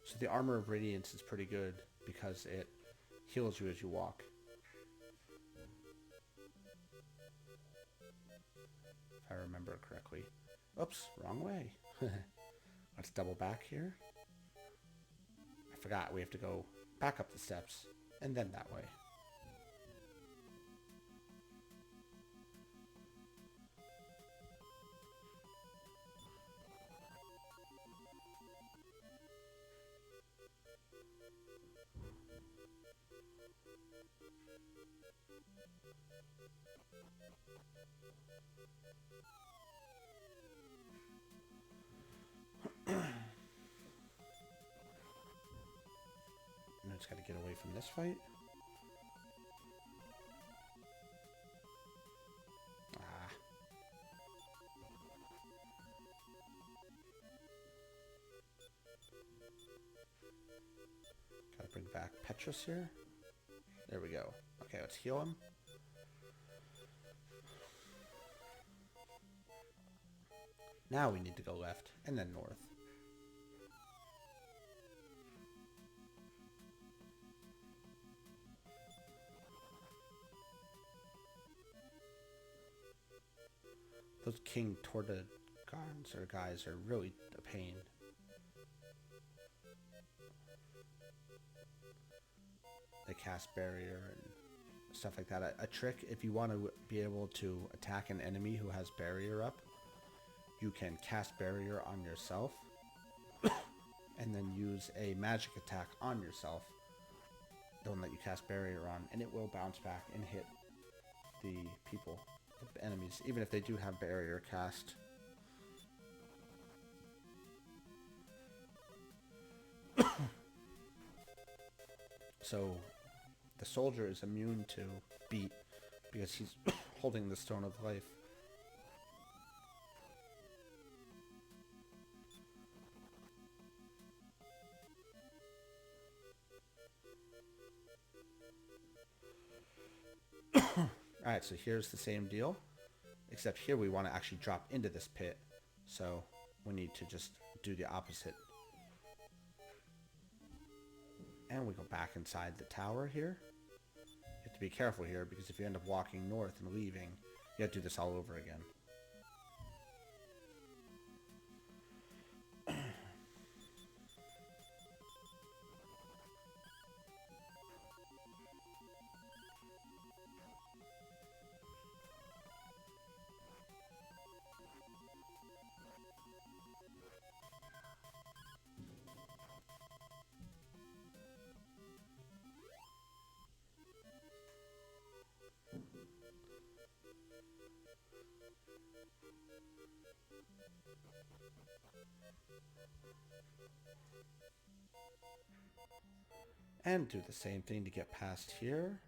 So the armor of Radiance is pretty good because it heals you as you walk. If I remember correctly. Oops, wrong way. Let's double back here. I forgot we have to go back up the steps and then that way. Just gotta get away from this fight. Gotta bring back Petrus here. There we go. Okay, let's heal him. Now we need to go left and then north. Those King Tortagons or guys are really a pain. They cast barrier and stuff like that. A trick, if you want to be able to attack an enemy who has barrier up, you can cast barrier on yourself and then use a magic attack on yourself, the one that you cast barrier on, and it will bounce back and hit the people. Enemies, even if they do have barrier cast. So the soldier is immune to beat because he's holding the Stone of Life. Alright, so here's the same deal, except here we want to actually drop into this pit, so we need to just do the opposite. And we go back inside the tower here. You have to be careful here, because if you end up walking north and leaving, you have to do this all over again. And do the same thing to get past here.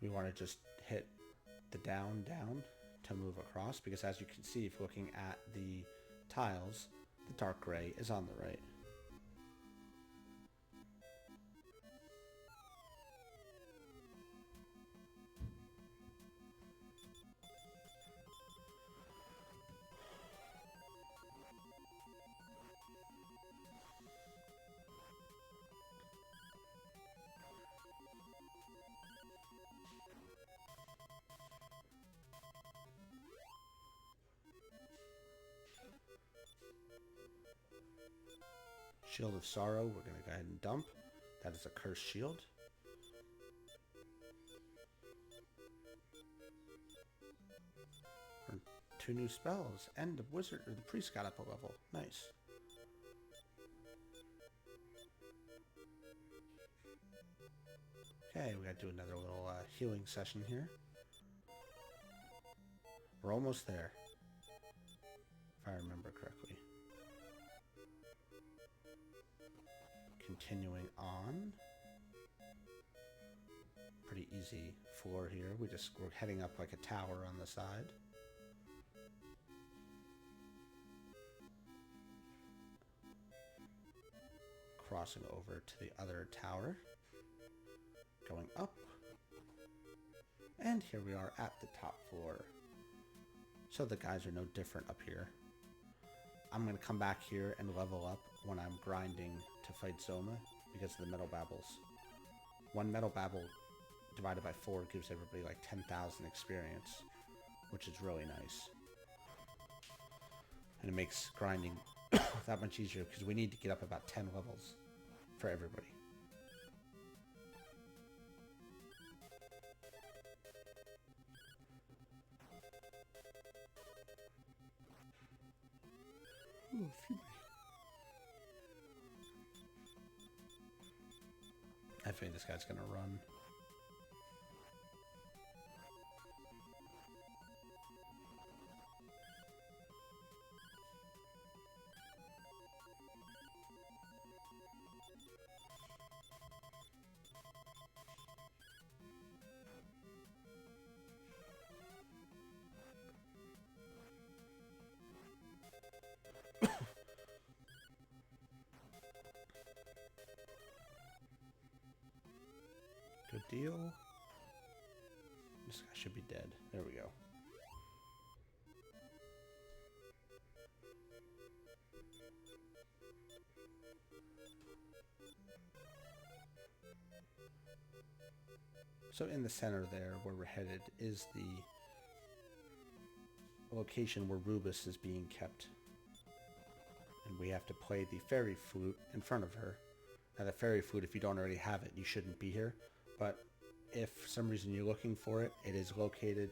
We want to just hit the down to move across, because as you can see, if looking at the tiles, the dark gray is on the right. Shield of Sorrow, we're going to go ahead and dump. That is a cursed shield. Earn 2 new spells, and the wizard or the priest got up a level. Nice. Okay, we got to do another little healing session here. We're almost there, if I remember correctly. Continuing on. Pretty easy floor here. We're heading up like a tower on the side. Crossing over to the other tower. Going up. And here we are at the top floor. So the guys are no different up here. I'm going to come back here and level up when I'm grinding to fight Zoma because of the metal babbles. 1 metal babble divided by 4 gives everybody like 10,000 experience, which is really nice. And it makes grinding that much easier because we need to get up about 10 levels for everybody. I think this guy's gonna run. Good deal. This guy should be dead. There we go. So in the center there, where we're headed, is the location where Rubus is being kept. And we have to play the Fairy Flute in front of her. Now the Fairy Flute, if you don't already have it, you shouldn't be here. But if for some reason you're looking for it, it is located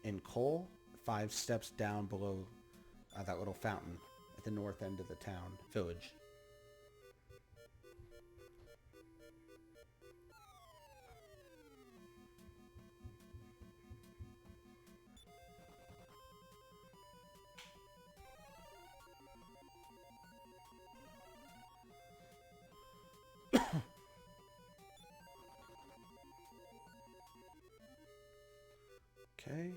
in Cole, 5 steps down below that little fountain at the north end of the town village. Okay.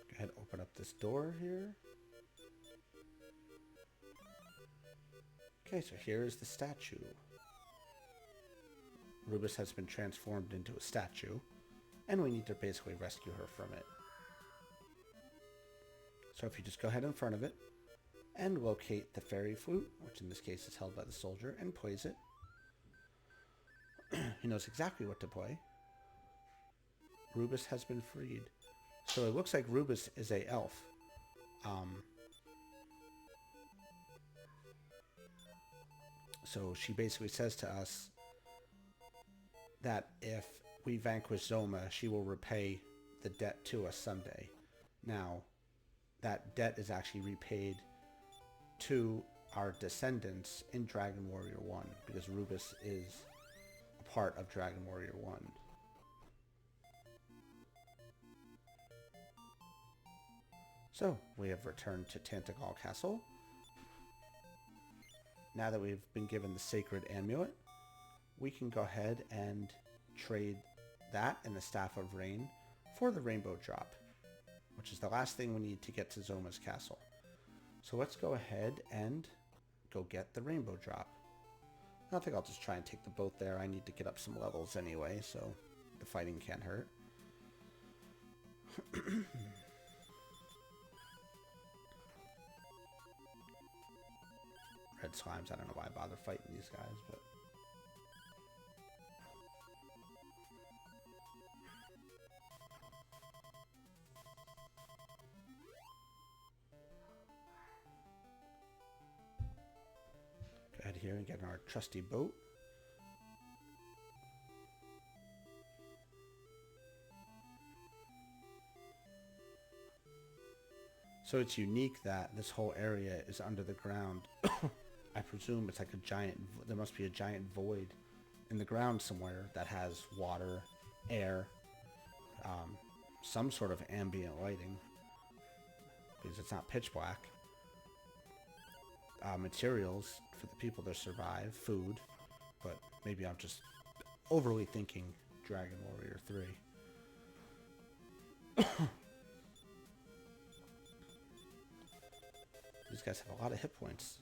Go ahead and open up this door here. Okay, so here is the statue. Rubus has been transformed into a statue, and we need to basically rescue her from it. So if you just go ahead in front of it, and locate the Fairy Flute, which in this case is held by the soldier, and plays it. He knows exactly what to play. Rubus has been freed. So it looks like Rubus is a elf. So she basically says to us that if we vanquish Zoma, she will repay the debt to us someday. Now, that debt is actually repaid to our descendants in Dragon Warrior 1, because Rubus is a part of Dragon Warrior 1. So, we have returned to Tantagal Castle. Now that we've been given the Sacred Amulet, we can go ahead and trade that and the Staff of Rain for the Rainbow Drop, which is the last thing we need to get to Zoma's castle. So let's go ahead and go get the Rainbow Drop. I think I'll just try and take the boat there. I need to get up some levels anyway, so the fighting can't hurt. Red slimes, I don't know why I bother fighting these guys, but... Go ahead here and get in our trusty boat. So it's unique that this whole area is under the ground. I presume it's like a giant, there must be a giant void in the ground somewhere that has water, air, some sort of ambient lighting, because it's not pitch black. Materials for the people to survive, food, but maybe I'm just overly thinking Dragon Warrior 3. These guys have a lot of hit points.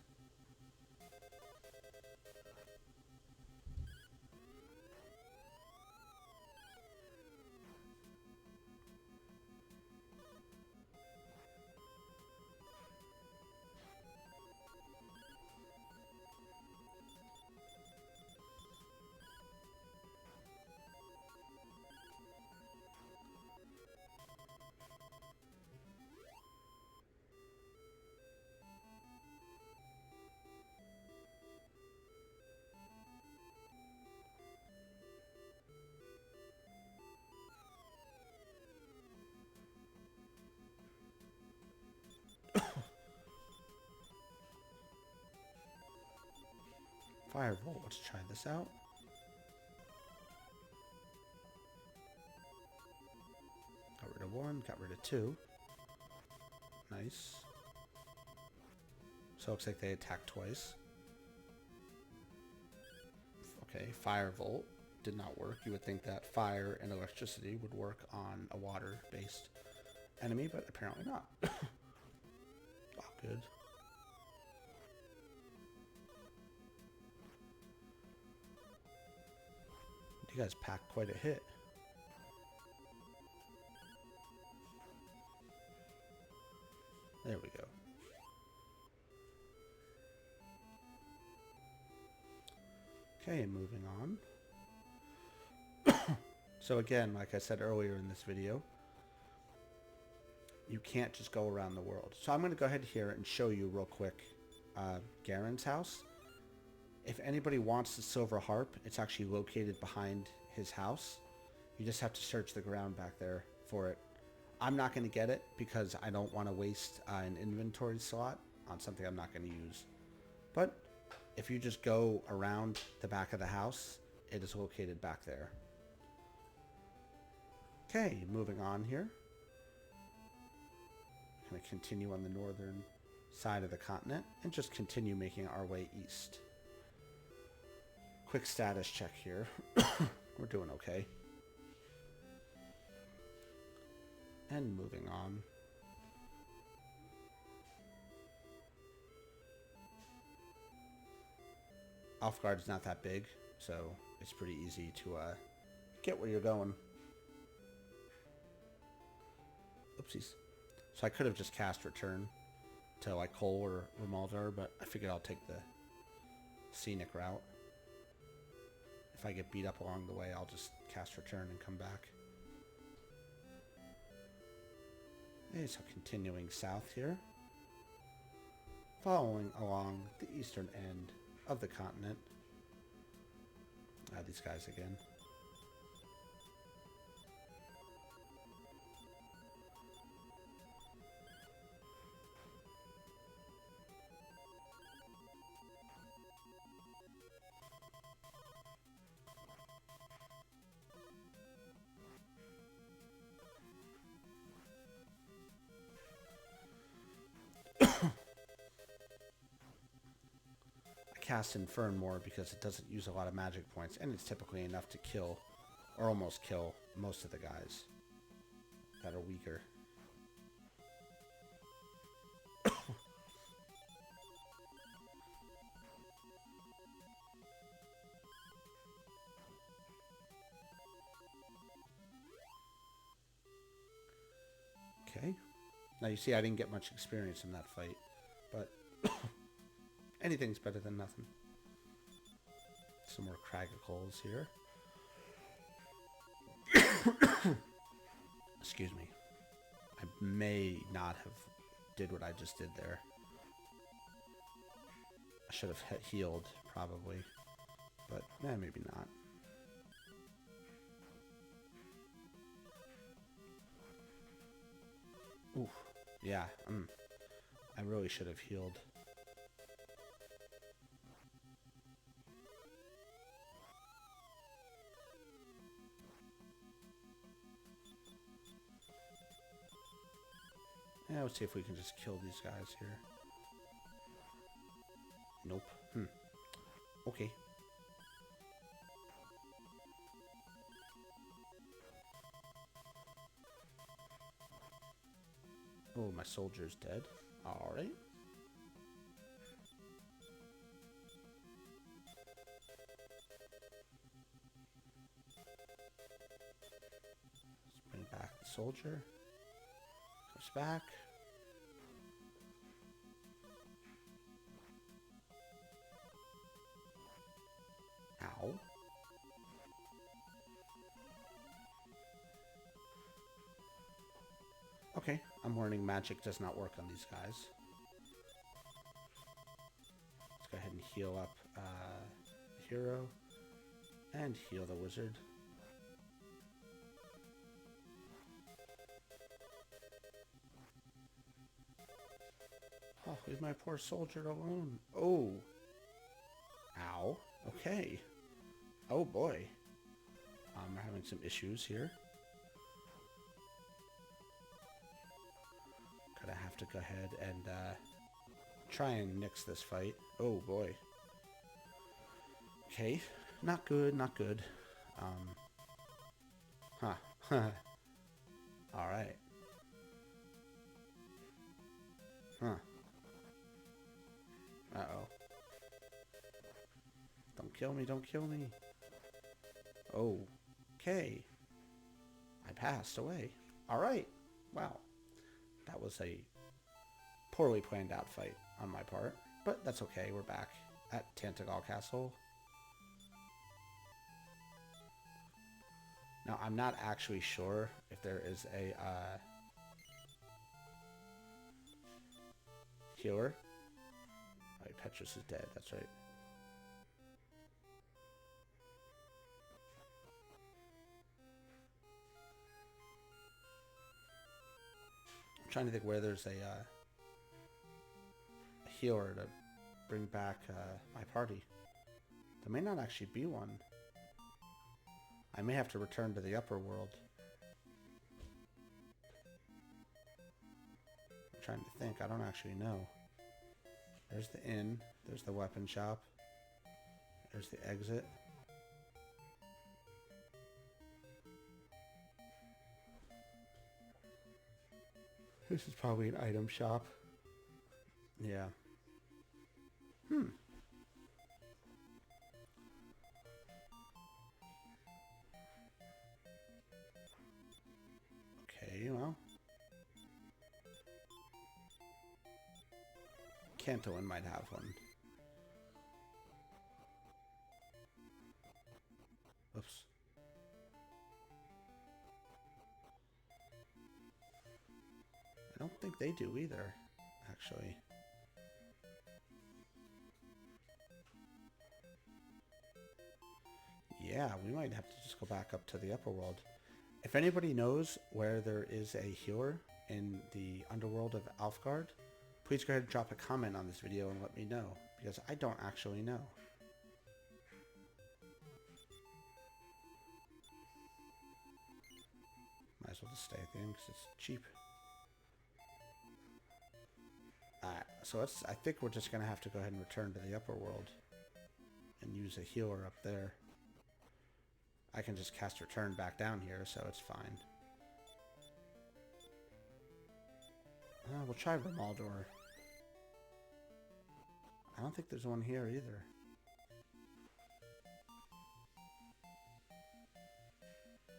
Firebolt, let's try this out. Got rid of one, got rid of two. Nice. So it looks like they attack twice. Okay, Firebolt did not work. You would think that fire and electricity would work on a water-based enemy, but apparently not. Oh, good. You guys pack quite a hit. There we go. Okay, moving on. So again, like I said earlier in this video, you can't just go around the world. So I'm going to go ahead here and show you real quick Garen's house. If anybody wants the silver harp, it's actually located behind his house. You just have to search the ground back there for it. I'm not going to get it because I don't want to waste an inventory slot on something I'm not going to use. But if you just go around the back of the house, it is located back there. Okay, moving on here. I'm going to continue on the northern side of the continent and just continue making our way east. Quick status check here. We're doing okay. And moving on. Alefgard is not that big, so it's pretty easy to get where you're going. Oopsies. So I could have just cast Return to like Cole or Ramaldor, but I figured I'll take the scenic route. If I get beat up along the way, I'll just cast Return and come back. Okay, so continuing south here. Following along the eastern end of the continent. These guys again. cast Infern more because it doesn't use a lot of magic points, and it's typically enough to kill, or almost kill, most of the guys that are weaker. Okay. Now you see I didn't get much experience in that fight, but anything's better than nothing. Some more Cragicles here. Excuse me. I may not have did what I just did there. I should have healed, probably. But, maybe not. Oof. Yeah, I really should have healed. Yeah, let's see if we can just kill these guys here. Nope. Okay. Oh, my soldier's dead. Alright. Let's bring back the soldier. Goes back. Ow. Okay, I'm learning magic does not work on these guys. Let's go ahead and heal up the hero and heal the wizard. Oh, leave my poor soldier alone. Oh. Ow. Okay. Oh boy. We're having some issues here. Gonna have to go ahead and try and nix this fight. Oh boy. Okay. Not good, not good. Huh. Alright. Huh. Uh-oh. Don't kill me, don't kill me. Oh. Okay. I passed away. Alright. Wow. That was a poorly planned out fight on my part. But that's okay. We're back at Tantagal Castle. Now, I'm not actually sure if there is a healer. Oh, Petrus is dead. That's right. I'm trying to think where there's a healer to bring back my party. There may not actually be one. I may have to return to the upper world. I'm trying to think. I don't actually know. There's the inn. There's the weapon shop. There's the exit. This is probably an item shop. Yeah. Okay, well. Canton might have one. Oops. I don't think they do either, actually. Yeah, we might have to just go back up to the upper world. If anybody knows where there is a healer in the underworld of Alefgard, please go ahead and drop a comment on this video and let me know, because I don't actually know. Might as well just stay at the inn because it's cheap. Alright, so I think we're just going to have to go ahead and return to the upper world. use a healer up there. I can just cast Return back down here, so it's fine. We'll try Ramaldor. I don't think there's one here either.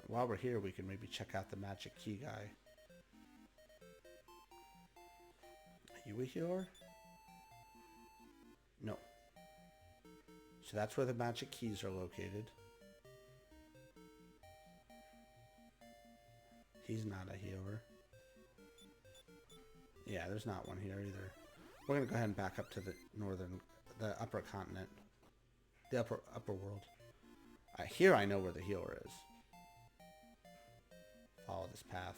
While we're here, we can maybe check out the magic key guy. Are you a healer? No. So that's where the magic keys are located. He's not a healer. Yeah, there's not one here either. We're going to go ahead and back up to the upper continent. The upper world. Here I know where the healer is. Follow this path.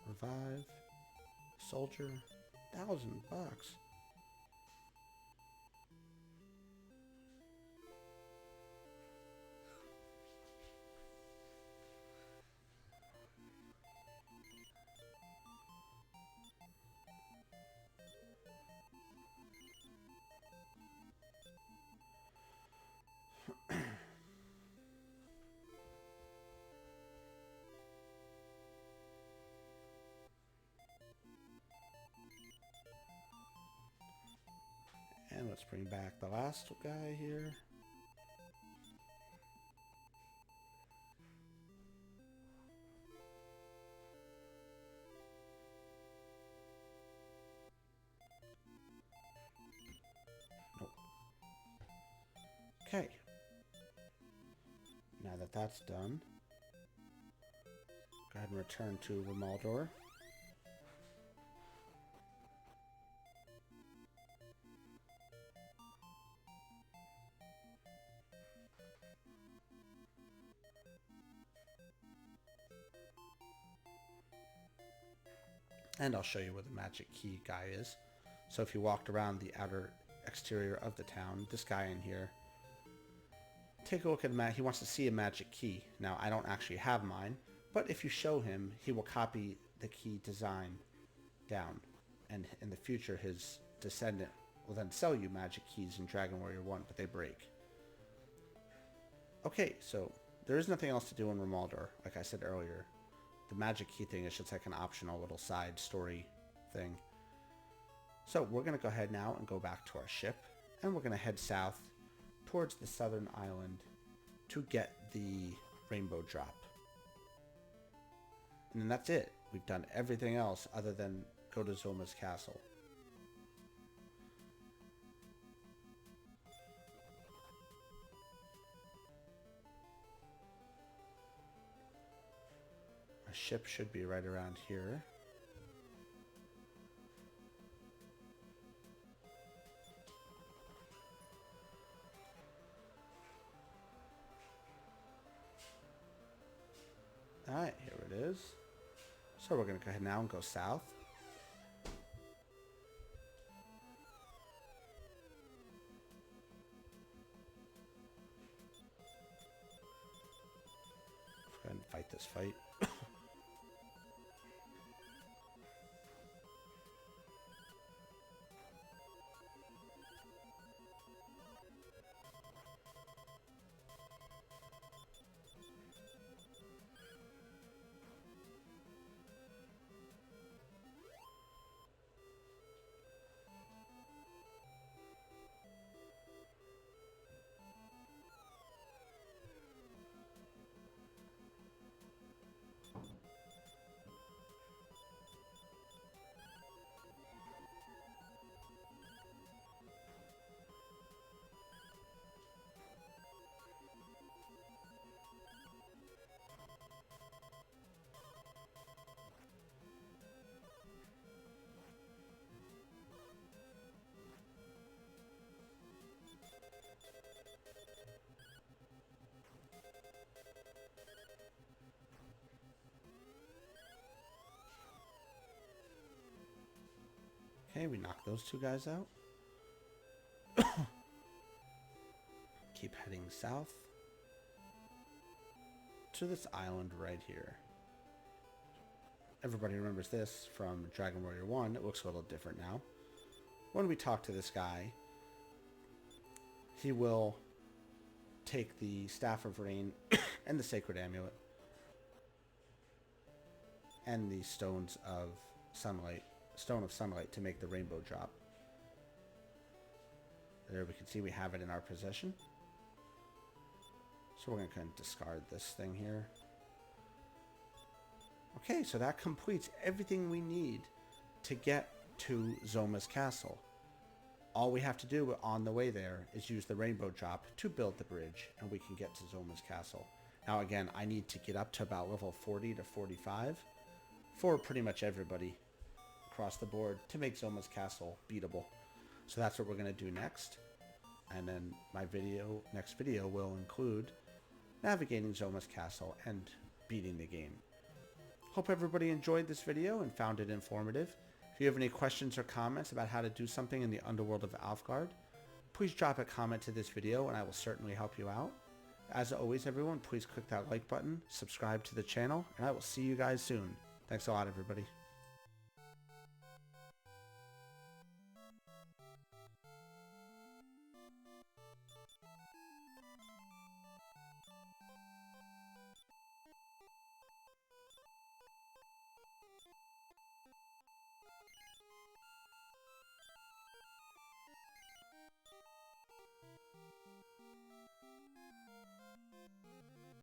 Revive. Soldier. $1,000. And let's bring back the last guy here. Nope. Okay. Now that that's done, go ahead and return to Rimaldor. And I'll show you where the magic key guy is. So if you walked around the outer exterior of the town, this guy in here, take a look at he wants to see a magic key. Now, I don't actually have mine, but if you show him, he will copy the key design down. And in the future, his descendant will then sell you magic keys in Dragon Warrior 1, but they break. Okay, so there is nothing else to do in Ramaldor, like I said earlier. The magic key thing is just like an optional little side story thing. So we're going to go ahead now and go back to our ship, and we're going to head south towards the southern island to get the rainbow drop. And then that's it. We've done everything else other than go to Zoma's castle. Our ship should be right around here. Alright, here it is. So we're going to go ahead now and go south. Let's go ahead and fight this fight. Okay, we knocked those two guys out. Keep heading south to this island right here. everybody remembers this from Dragon Warrior 1. It looks a little different now. When we talk to this guy, he will take the Staff of Rain and the Sacred Amulet and the Stone of Sunlight to make the rainbow drop. There we can see we have it in our possession. So we're going to kind of discard this thing here. Okay, so that completes everything we need to get to Zoma's castle. All we have to do on the way there is use the rainbow drop to build the bridge, and we can get to Zoma's castle. Now again, I need to get up to about level 40 to 45 for pretty much everybody across the board to make Zoma's castle beatable. So that's what we're going to do next. And then my next video will include navigating Zoma's castle and beating the game. Hope everybody enjoyed this video and found it informative. If you have any questions or comments about how to do something in the underworld of Alefgard, please drop a comment to this video and I will certainly help you out. As always, everyone, please click that like button, subscribe to the channel, and I will see you guys soon. Thanks a lot, everybody.